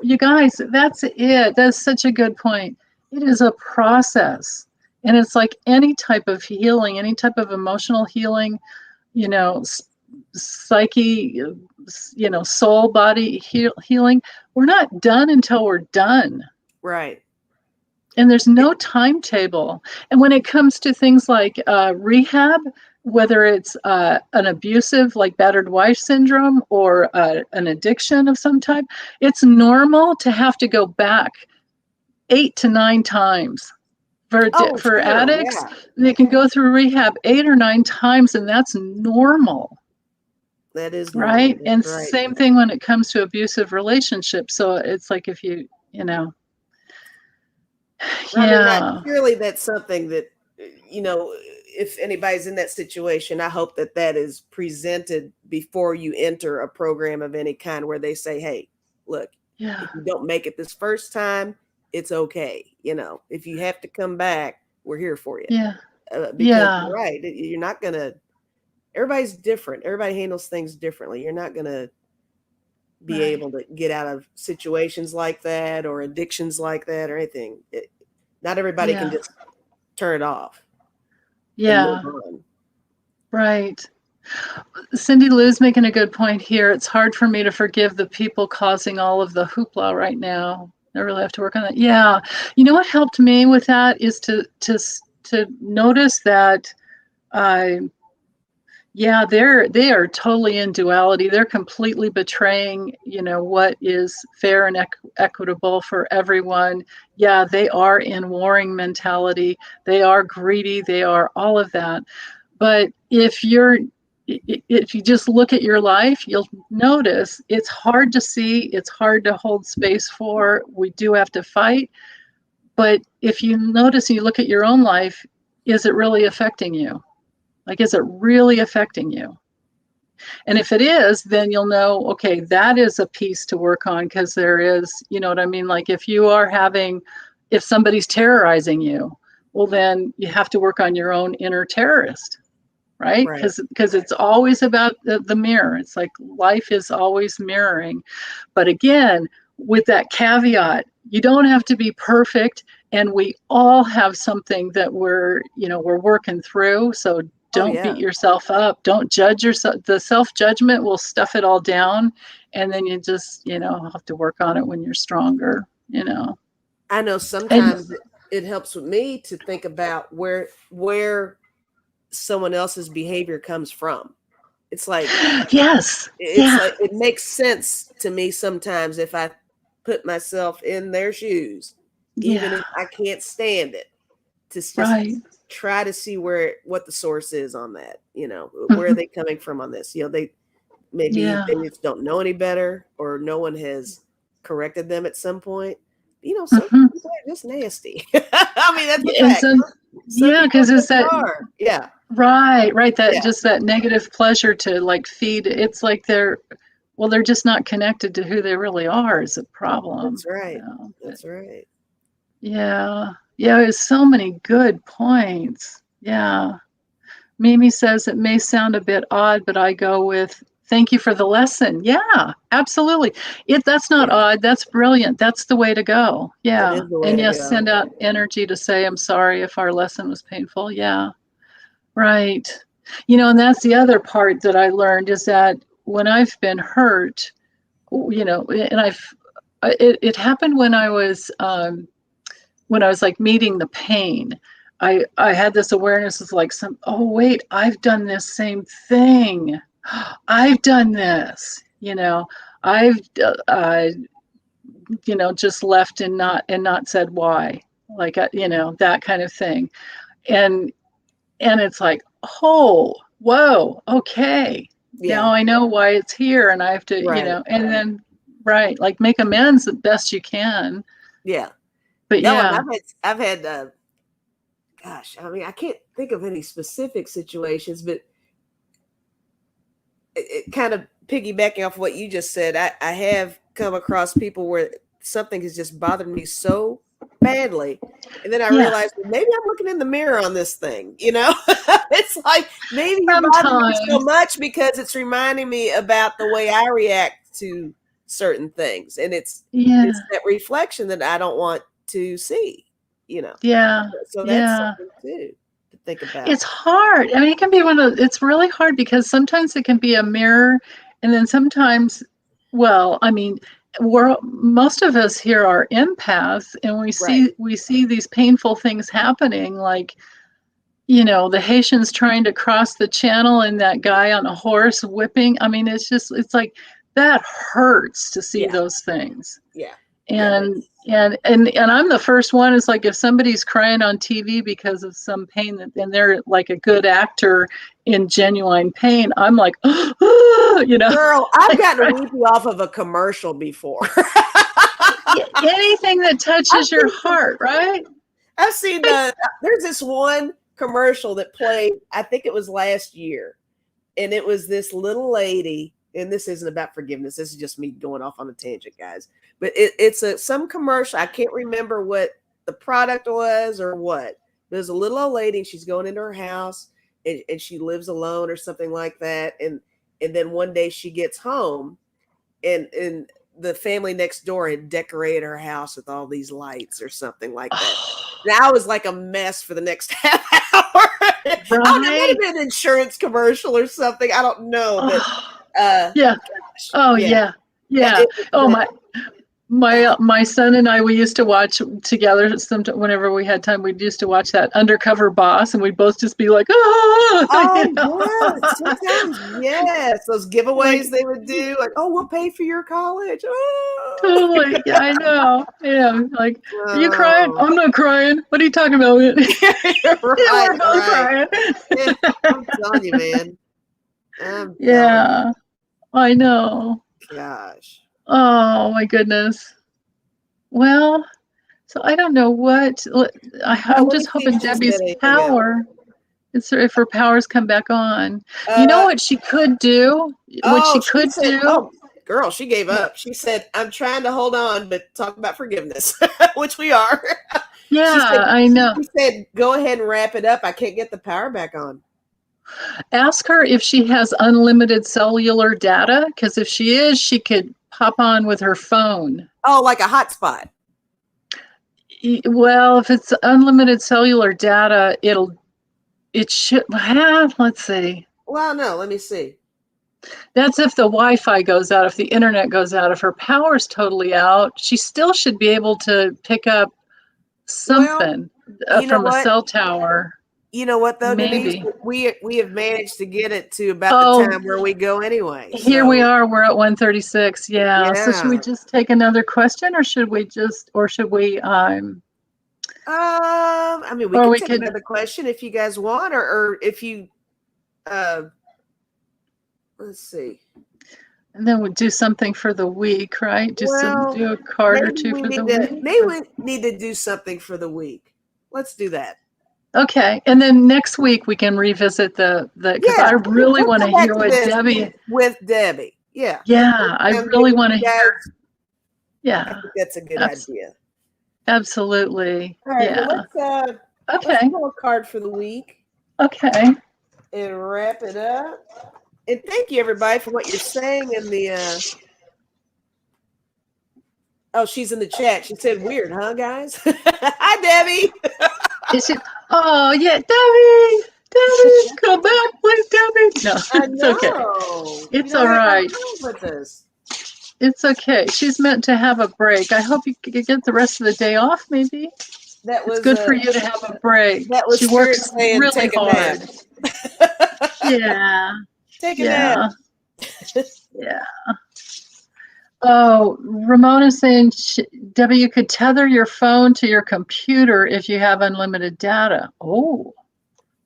you guys, that's it. That's such a good point. It is a process. And it's like any type of healing, any type of emotional healing, psyche, soul, body healing. We're not done until we're done. Right. And there's no timetable. And when it comes to things like rehab, whether it's an abusive, like battered wife syndrome, or an addiction of some type, it's normal to have to go back 8 to 9 times. For Sure, addicts, yeah. they can go through rehab 8 or 9 times, and that's normal. That is normal. Right? That's And right. same thing when it comes to abusive relationships. So it's like if you know, I mean, yeah. surely that's something that, if anybody's in that situation, I hope that is presented before you enter a program of any kind, where they say, hey, look, if you don't make it this first time, it's okay. If you have to come back, we're here for you. Yeah. Because you're right. You're not going to, everybody's different. Everybody handles things differently. You're not going to be able to get out of situations like that or addictions like that or anything. Not everybody can just turn it off. Yeah. Right. Cindy Lou's making a good point here. It's hard for me to forgive the people causing all of the hoopla right now. I really have to work on that. Yeah. You know what helped me with that is to notice that they are totally in duality. They're completely betraying, what is fair and equitable for everyone. Yeah, they are in warring mentality. They are greedy. They are all of that. But if you just look at your life, you'll notice it's hard to see. It's hard to hold space for. We do have to fight. But if you notice and you look at your own life, is it really affecting you? Like, is it really affecting you? And if it is, then you'll know, okay, that is a piece to work on, because there is, you know what I mean? Like if somebody's terrorizing you, well, then you have to work on your own inner terrorist, right? Because it's always about the mirror. It's like life is always mirroring. But again, with that caveat, you don't have to be perfect. And we all have something that we're working through. So don't beat yourself up. Don't judge yourself. The self-judgment will stuff it all down. And then you just, have to work on it when you're stronger, I know sometimes it helps with me to think about where someone else's behavior comes from. It's like, yes, like it makes sense to me sometimes if I put myself in their shoes, even if I can't stand it, to just try to see what the source is on that. Where are they coming from on this? They just don't know any better, or no one has corrected them at some point. Some people are just nasty. I mean, that's the fact. Because it's that. Right. Just that negative pleasure to like feed. It's like they're just not connected to who they really are is a problem. That's right. That's right. Yeah. There's so many good points. Yeah. Mimi says it may sound a bit odd, but I go with thank you for the lesson. Yeah, absolutely. That's not odd. That's brilliant. That's the way to go. Yeah. And yes, send out energy to say, I'm sorry if our lesson was painful. Yeah. Right. And that's the other part that I learned is that when I've been hurt, and it happened when I was like meeting the pain. I had this awareness of like I've done this same thing. I've done this, I've just left and not said why, like, that kind of thing. And it's like, oh, whoa, okay. Now I know why it's here, and I have to, and then, like make amends the best you can. Yeah. But I've had, gosh, I mean, I can't think of any specific situations, but it kind of piggybacking off what you just said, I have come across people where something has just bothered me so badly. And then I realized, well, maybe I'm looking in the mirror on this thing, It's like, maybe you're bothering me so much because it's reminding me about the way I react to certain things. And it's that reflection that I don't want to see, So that's something too to think about. It's hard. I mean, it can be it's really hard because sometimes it can be a mirror, and then sometimes, most of us here are empaths, and we see these painful things happening, like, you know, the Haitians trying to cross the channel and that guy on a horse whipping. I mean, it's like that hurts to see those things. Yeah. And I'm the first one. It's like if somebody's crying on TV because of some pain, and they're like a good actor in genuine pain, I'm like, you know. Girl, I've gotten a weepy off of a commercial before. Anything that touches your heart, right? I've seen there's this one commercial that played, I think it was last year, and it was this little lady, and this isn't about forgiveness. This is just me going off on a tangent, guys. But it's some commercial. I can't remember what the product was or what. There's a little old lady, and she's going into her house, and she lives alone or something like that. And then one day she gets home, and the family next door had decorated her house with all these lights or something like that. Now I was like a mess for the next half hour. Right. It might have been an insurance commercial or something. I don't know, but yeah. Oh yeah. My son and I, we used to watch together whenever we had time. We used to watch that Undercover Boss, and we'd both just be like, sometimes, yes, those giveaways they would do, like, oh, we'll pay for your college. Oh. Totally, yeah, I know. Yeah, like, are you crying? I'm not crying. What are you talking about? We're both crying. I'm telling you, man. Yeah, I know. Gosh. Oh my goodness. Well, so I don't know what I'm just hoping Debbie's power. If her powers come back on. You know what she could do? Girl, she gave up. She said, I'm trying to hold on, but talk about forgiveness, which we are. Yeah, I know. She said, go ahead and wrap it up. I can't get the power back on. Ask her if she has unlimited cellular data, because if she is, she could pop on with her phone. Oh, like a hotspot. Well, if it's unlimited cellular data, it should, let's see. Well, no, let me see. That's if the Wi-Fi goes out, if the internet goes out. If her power's totally out, she still should be able to pick up something from a cell tower. You know what, though, maybe. Denise? We have managed to get it to about the time where we go anyway. Here we are. We're at 1:36. Yeah. So should we just take another question, or should we? I mean, we can take another question if you guys want, or if you, let's see. And then we'll do something for the week, right? Do a card or two for the week. Maybe we need to do something for the week. Let's do that. Okay, and then next week we can revisit because I really want to hear what Debbie with Debbie. Yeah. Yeah, I really want to hear. Yeah, I think that's a good idea. Absolutely. All right. Yeah. Well, let's pull a card for the week. Okay. And wrap it up. And thank you, everybody, for what you're saying in the. Oh, she's in the chat. She said, "Weird, huh, guys?" Hi, Debbie. Is it? Oh yeah, Debbie, come back, please, Debbie. No, it's okay. It's all right. It's okay. She's meant to have a break. I hope you get the rest of the day off. Maybe it's good for you to have a break. That was she works really hard. Yeah. Take a nap. Yeah. Oh, Ramona's saying, Debbie, you could tether your phone to your computer if you have unlimited data. Oh,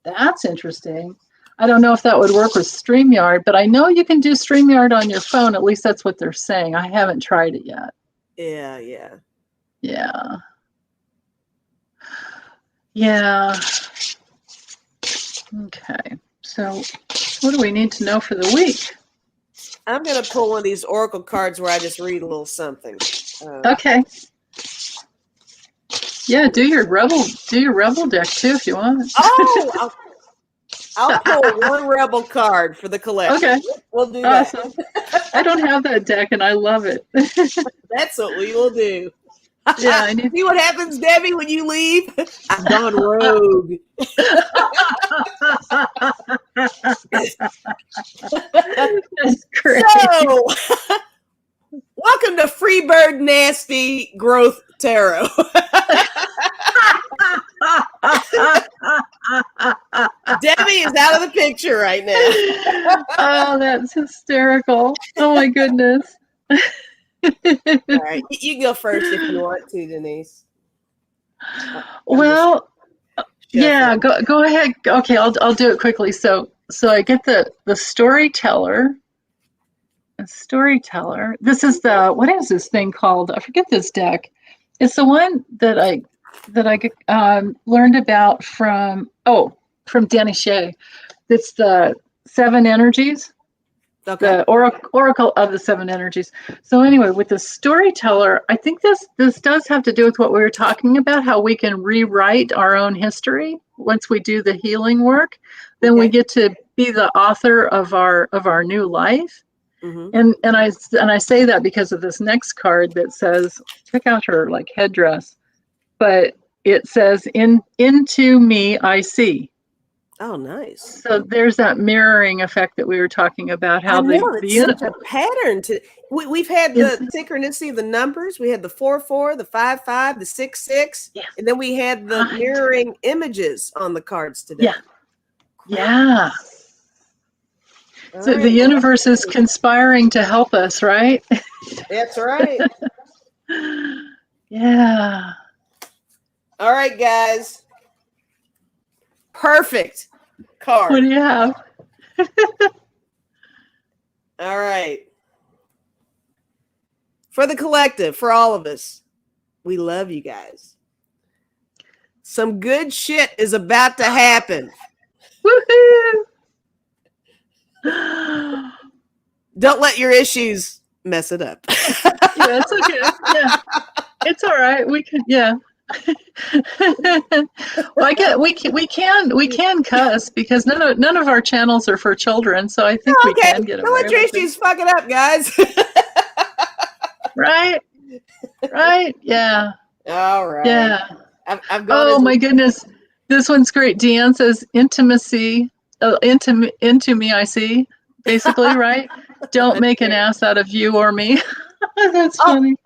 that's interesting. I don't know if that would work with StreamYard, but I know you can do StreamYard on your phone. At least that's what they're saying. I haven't tried it yet. Yeah. Okay. So what do we need to know for the week? I'm going to pull one of these oracle cards where I just read a little something. Okay. Yeah, do your rebel deck too if you want. Oh, I'll pull one rebel card for the collection. Okay. We'll do awesome. that. I don't have that deck and I love it. That's what we will do. Yeah, I need see what happens, Debbie, when you leave? I've gone rogue. That's great. So, welcome Welcome to Freebird Nasty Growth Tarot. Debbie is out of the picture right now. Oh, that's hysterical. Oh my goodness. All right, you can go first if you want to, Denise. Well, yeah, go ahead. Okay, I'll do it quickly. So I get the storyteller. A storyteller. This is what is this thing called? I forget this deck. It's the one that I learned about from Denise Shay. It's the 7 energies. Okay. The oracle of the 7 energies. So anyway, with the storyteller, I think this does have to do with what we were talking about, how we can rewrite our own history once we do the healing work. Then we get to be the author of our new life. Mm-hmm. And I say that because of this next card that says, check out her like headdress, but it says, into me I see. Oh, nice. So there's that mirroring effect that we were talking about. How it's such a pattern to. We've had the synchronicity of the numbers. We had the 4-4, the 5-5, the 6-6, and then we had the mirroring images on the cards today. Yeah. So the universe is conspiring to help us, right? That's right. Yeah. All right, guys. Perfect card. What do you have? All right. For the collective, for all of us, we love you guys. Some good shit is about to happen. Woohoo! Don't let your issues mess it up. Yeah, it's okay. Yeah, it's all right. We can. Yeah. Well, we can cuss because none of our channels are for children, so I think we can get away. Don't let your issues fuck it up, guys. Right. Yeah. All right. Yeah. I've got. My goodness, this one's great. Deanne says intimacy. Into me I see. Basically, right? Don't make an ass out of you or me. That's funny.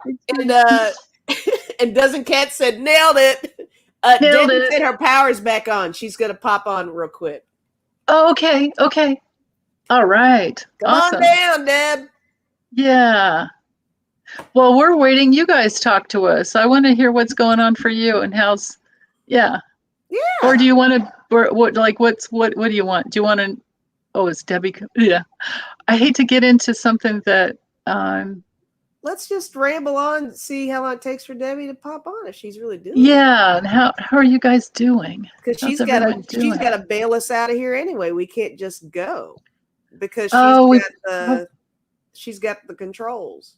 And Doesn't Cat said, nailed it. Nailed Debbie it. said her power's back on. She's going to pop on real quick. Oh, okay. All right. Come on down, Deb. Yeah. Well, we're waiting. You guys talk to us. I want to hear what's going on for you and how's, yeah. Or do you want to, what do you want? Do you want to, it's Debbie. Yeah. I hate to get into something that, let's just ramble on, see how long it takes for Debbie to pop on if she's really doing it. Yeah, and how are you guys doing? Because she's got to bail us out of here anyway. We can't just go because she's got the controls.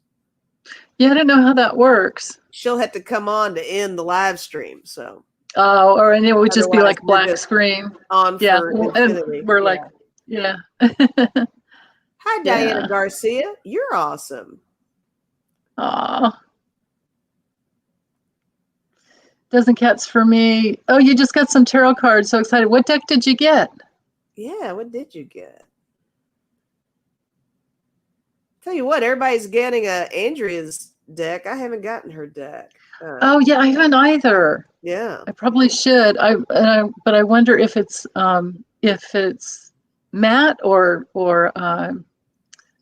Yeah, I don't know how that works. She'll have to come on to end the live stream. So. And it would just be like black screen. On for infinity. And we're like, yeah. Hi, Diana Garcia. You're awesome. Aw. Doesn't Cats for me. Oh, you just got some tarot cards. So excited. What deck did you get? Yeah, what did you get? Tell you what, everybody's getting Andrea's deck. I haven't gotten her deck. Yeah, I haven't either. Yeah, I probably should. But I wonder if it's matte or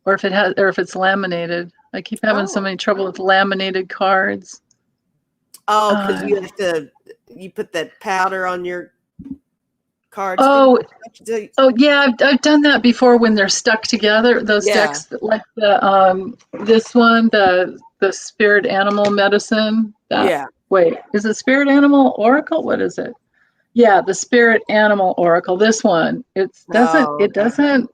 if it's laminated. I keep having so many trouble with laminated cards. Oh, because you put that powder on your cards. Yeah, I've done that before when they're stuck together. Those decks, like this one, the spirit animal medicine. Wait, is it spirit animal oracle? What is it? Yeah, the spirit animal oracle. This one, it doesn't.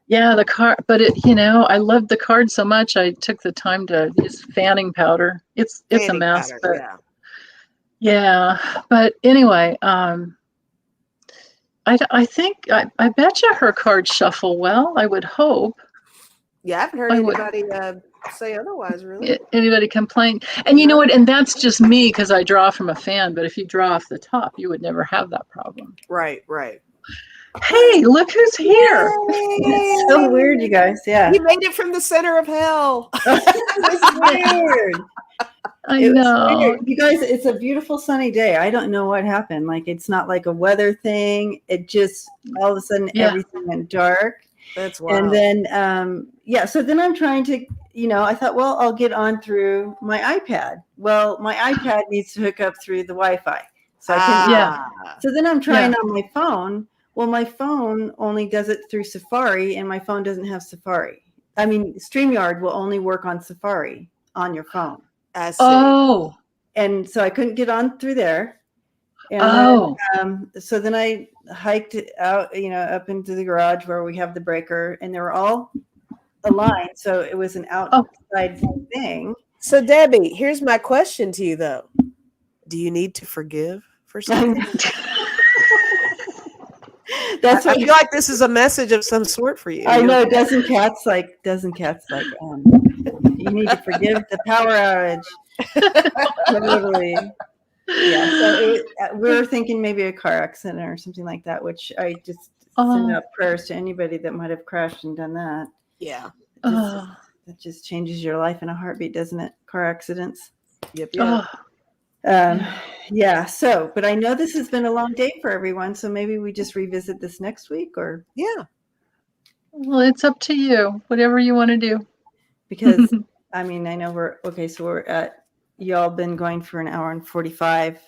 Yeah, the card, but I loved the card so much. I took the time to use fanning powder. It's a mess, powder, but but anyway, I think I bet you her cards shuffle well. I would hope. Yeah, I haven't heard anybody say otherwise, really. Anybody complain? And you know what? And that's just me because I draw from a fan. But if you draw off the top, you would never have that problem. Right. Hey, look who's here. It's so weird, you guys. Yeah. You made it from the center of hell. It's weird. I It was know. weird. You guys, it's a beautiful sunny day. I don't know what happened. Like, it's not like a weather thing. It just, all of a sudden, everything went dark. That's wild. And then, so then I'm trying to, I thought, well, I'll get on through my iPad. Well, my iPad needs to hook up through the Wi-Fi. So I can, So then I'm trying on my phone. Well, my phone only does it through Safari, and my phone doesn't have Safari. I mean, StreamYard will only work on Safari on your phone. I see. Oh. And so I couldn't get on through there. And then, so then I hiked out, up into the garage where we have the breaker, and they were all aligned. So it was an outside thing. So Debbie, here's my question to you though. Do you need to forgive for something? I feel like this is a message of some sort for you. I know. Dozen cats like, you need to forgive the power outage. Totally. Yeah. So we were thinking maybe a car accident or something like that, which I just send out prayers to anybody that might have crashed and done that. Yeah. That just changes your life in a heartbeat, doesn't it? Car accidents. Yep. So, but I know this has been a long day for everyone, so maybe we just revisit this next week, or well, it's up to you, whatever you want to do, because I mean, I know we're at, y'all been going for an hour and 45.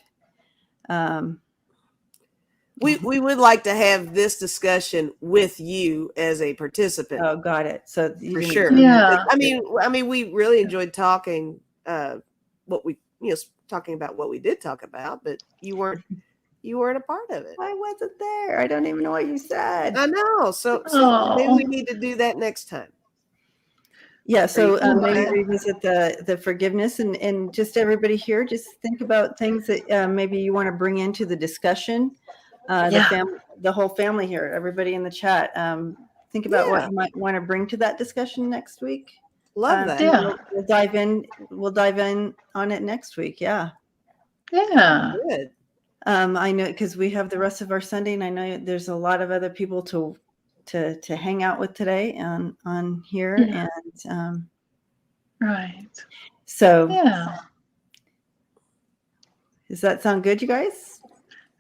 We would like to have this discussion with you as a participant. Oh, got it. So for sure. Yeah. I mean, we really enjoyed talking talking about what we did talk about, but you weren't a part of it. I wasn't there. I don't even know what you said. I know. So maybe we need to do that next time. Yeah. So maybe revisit the forgiveness, and just everybody here, just think about things that maybe you want to bring into the discussion. The whole family here, everybody in the chat. Think about what you might want to bring to that discussion next week. Love that. Yeah. We'll dive in on it next week. Yeah. Yeah. Good. I know, because we have the rest of our Sunday, and I know there's a lot of other people to hang out with today on here. And right. So yeah. Does that sound good, you guys?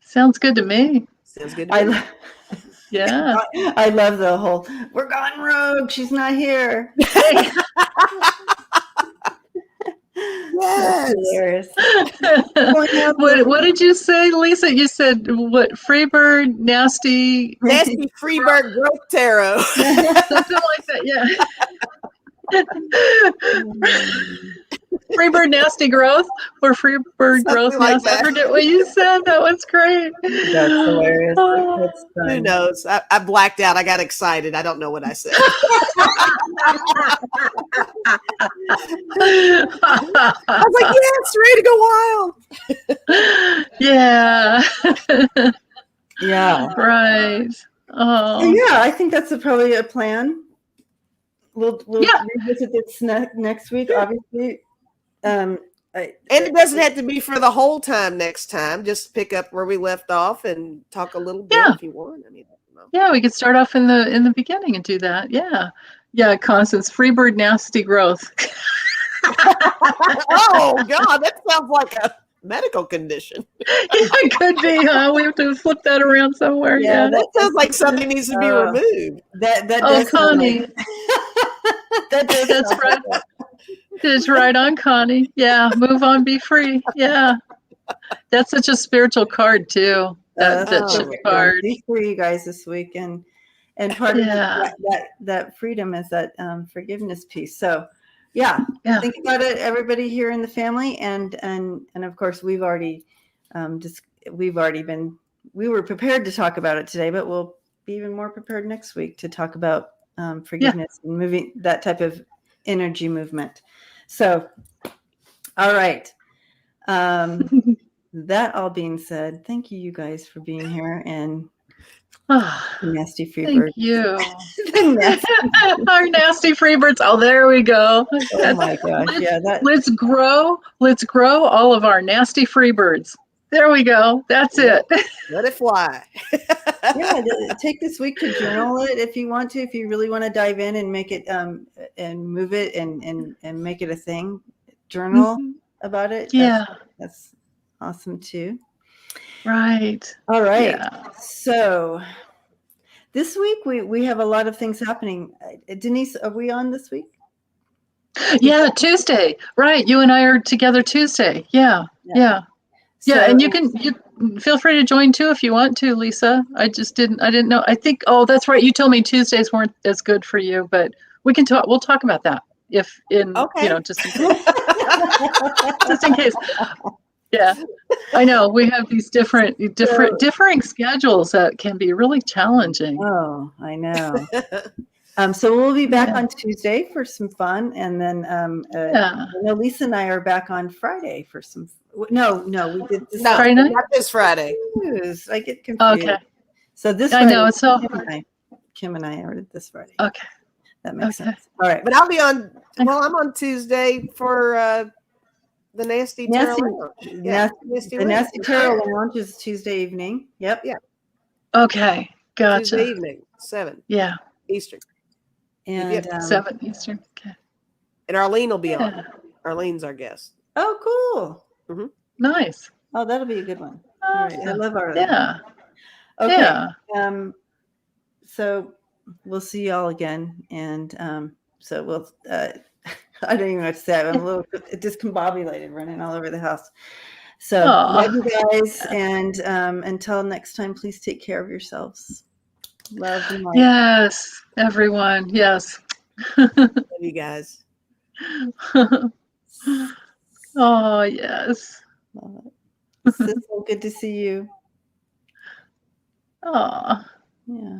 Sounds good to me. Sounds good to me. Yeah. I love the whole, we're gone rogue, she's not here. Yes. Hilarious. What did you say, Lisa? You said what? Freebird, nasty Freebird growth tarot. Something like that. Yeah. Freebird nasty growth or Freebird growth like nasty. that. I forget what you said. That was great. That's hilarious. That's fun. Who knows? I blacked out. I got excited. I don't know what I said. I was like, yes, ready to go wild. Yeah. Yeah. Right. Oh. So yeah, I think that's probably a plan. We'll revisit this next week, obviously. And it doesn't have to be for the whole time next time. Just pick up where we left off and talk a little bit if you want. I mean, I don't know. Yeah, we could start off in the beginning and do that. Yeah. Yeah, Constance, Freebird nasty growth. Oh God, that sounds like a medical condition. It could be, huh? We have to flip that around somewhere. Yeah. That sounds like something needs to be removed. That Connie. That's right. It's right on, Connie. Yeah, move on, be free. Yeah. That's such a spiritual card too. That ship card. Be free, you guys, this week, and part of that freedom is that forgiveness piece. So think about it, everybody here in the family, and of course we were prepared to talk about it today, but we'll be even more prepared next week to talk about forgiveness and moving that type of energy movement. So, all right. That all being said, thank you guys for being here, and nasty Freebirds. Thank you. Our nasty Freebirds. Oh, there we go. Oh my gosh. Let's grow all of our nasty Freebirds. There we go. That's it. Let it fly. Yeah, take this week to journal it if you want to. If you really want to dive in and make it and move it and make it a thing, journal about it. Yeah. That's awesome too. Right. All right. Yeah. So this week we have a lot of things happening. Denise, are we on this week? Yeah, Tuesday. Right. You and I are together Tuesday. Yeah. Yeah. So, Yeah, and you feel free to join too if you want to, Lisa. I didn't know. I think, oh, that's right. You told me Tuesdays weren't as good for you, but we'll talk about that just in case. Just in case. Yeah. I know we have these differing schedules that can be really challenging. Oh, I know. So we'll be back on Tuesday for some fun, and then I know Lisa and I are back on Friday for some. No, we did this Friday night? Not this Friday. I get confused. Okay. So this I Friday, know it's so Kim and I are this Friday. Okay. That makes sense. All right. But I'll be on. Well, I'm on Tuesday for the Nasty Tarot Lounge. Yeah, the Nasty Tarot Lounge is Tuesday evening. Yep. Yeah. Okay. Gotcha. Tuesday evening, 7. Yeah. Eastern. And 7 Eastern. Okay. And Arlene will be on. Arlene's our guest. Oh, cool. Mm-hmm. Nice. Oh, that'll be a good one. All right. I love Arlene. Yeah. Okay. Yeah. So we'll see y'all again, and so we'll. I don't even know what to say. I'm a little discombobulated, running all over the house. So love you guys, and until next time, please take care of yourselves. Love and light. Yes, everyone. Yes. Love you guys. Oh, yes. Sissel, good to see you. Oh. Yeah.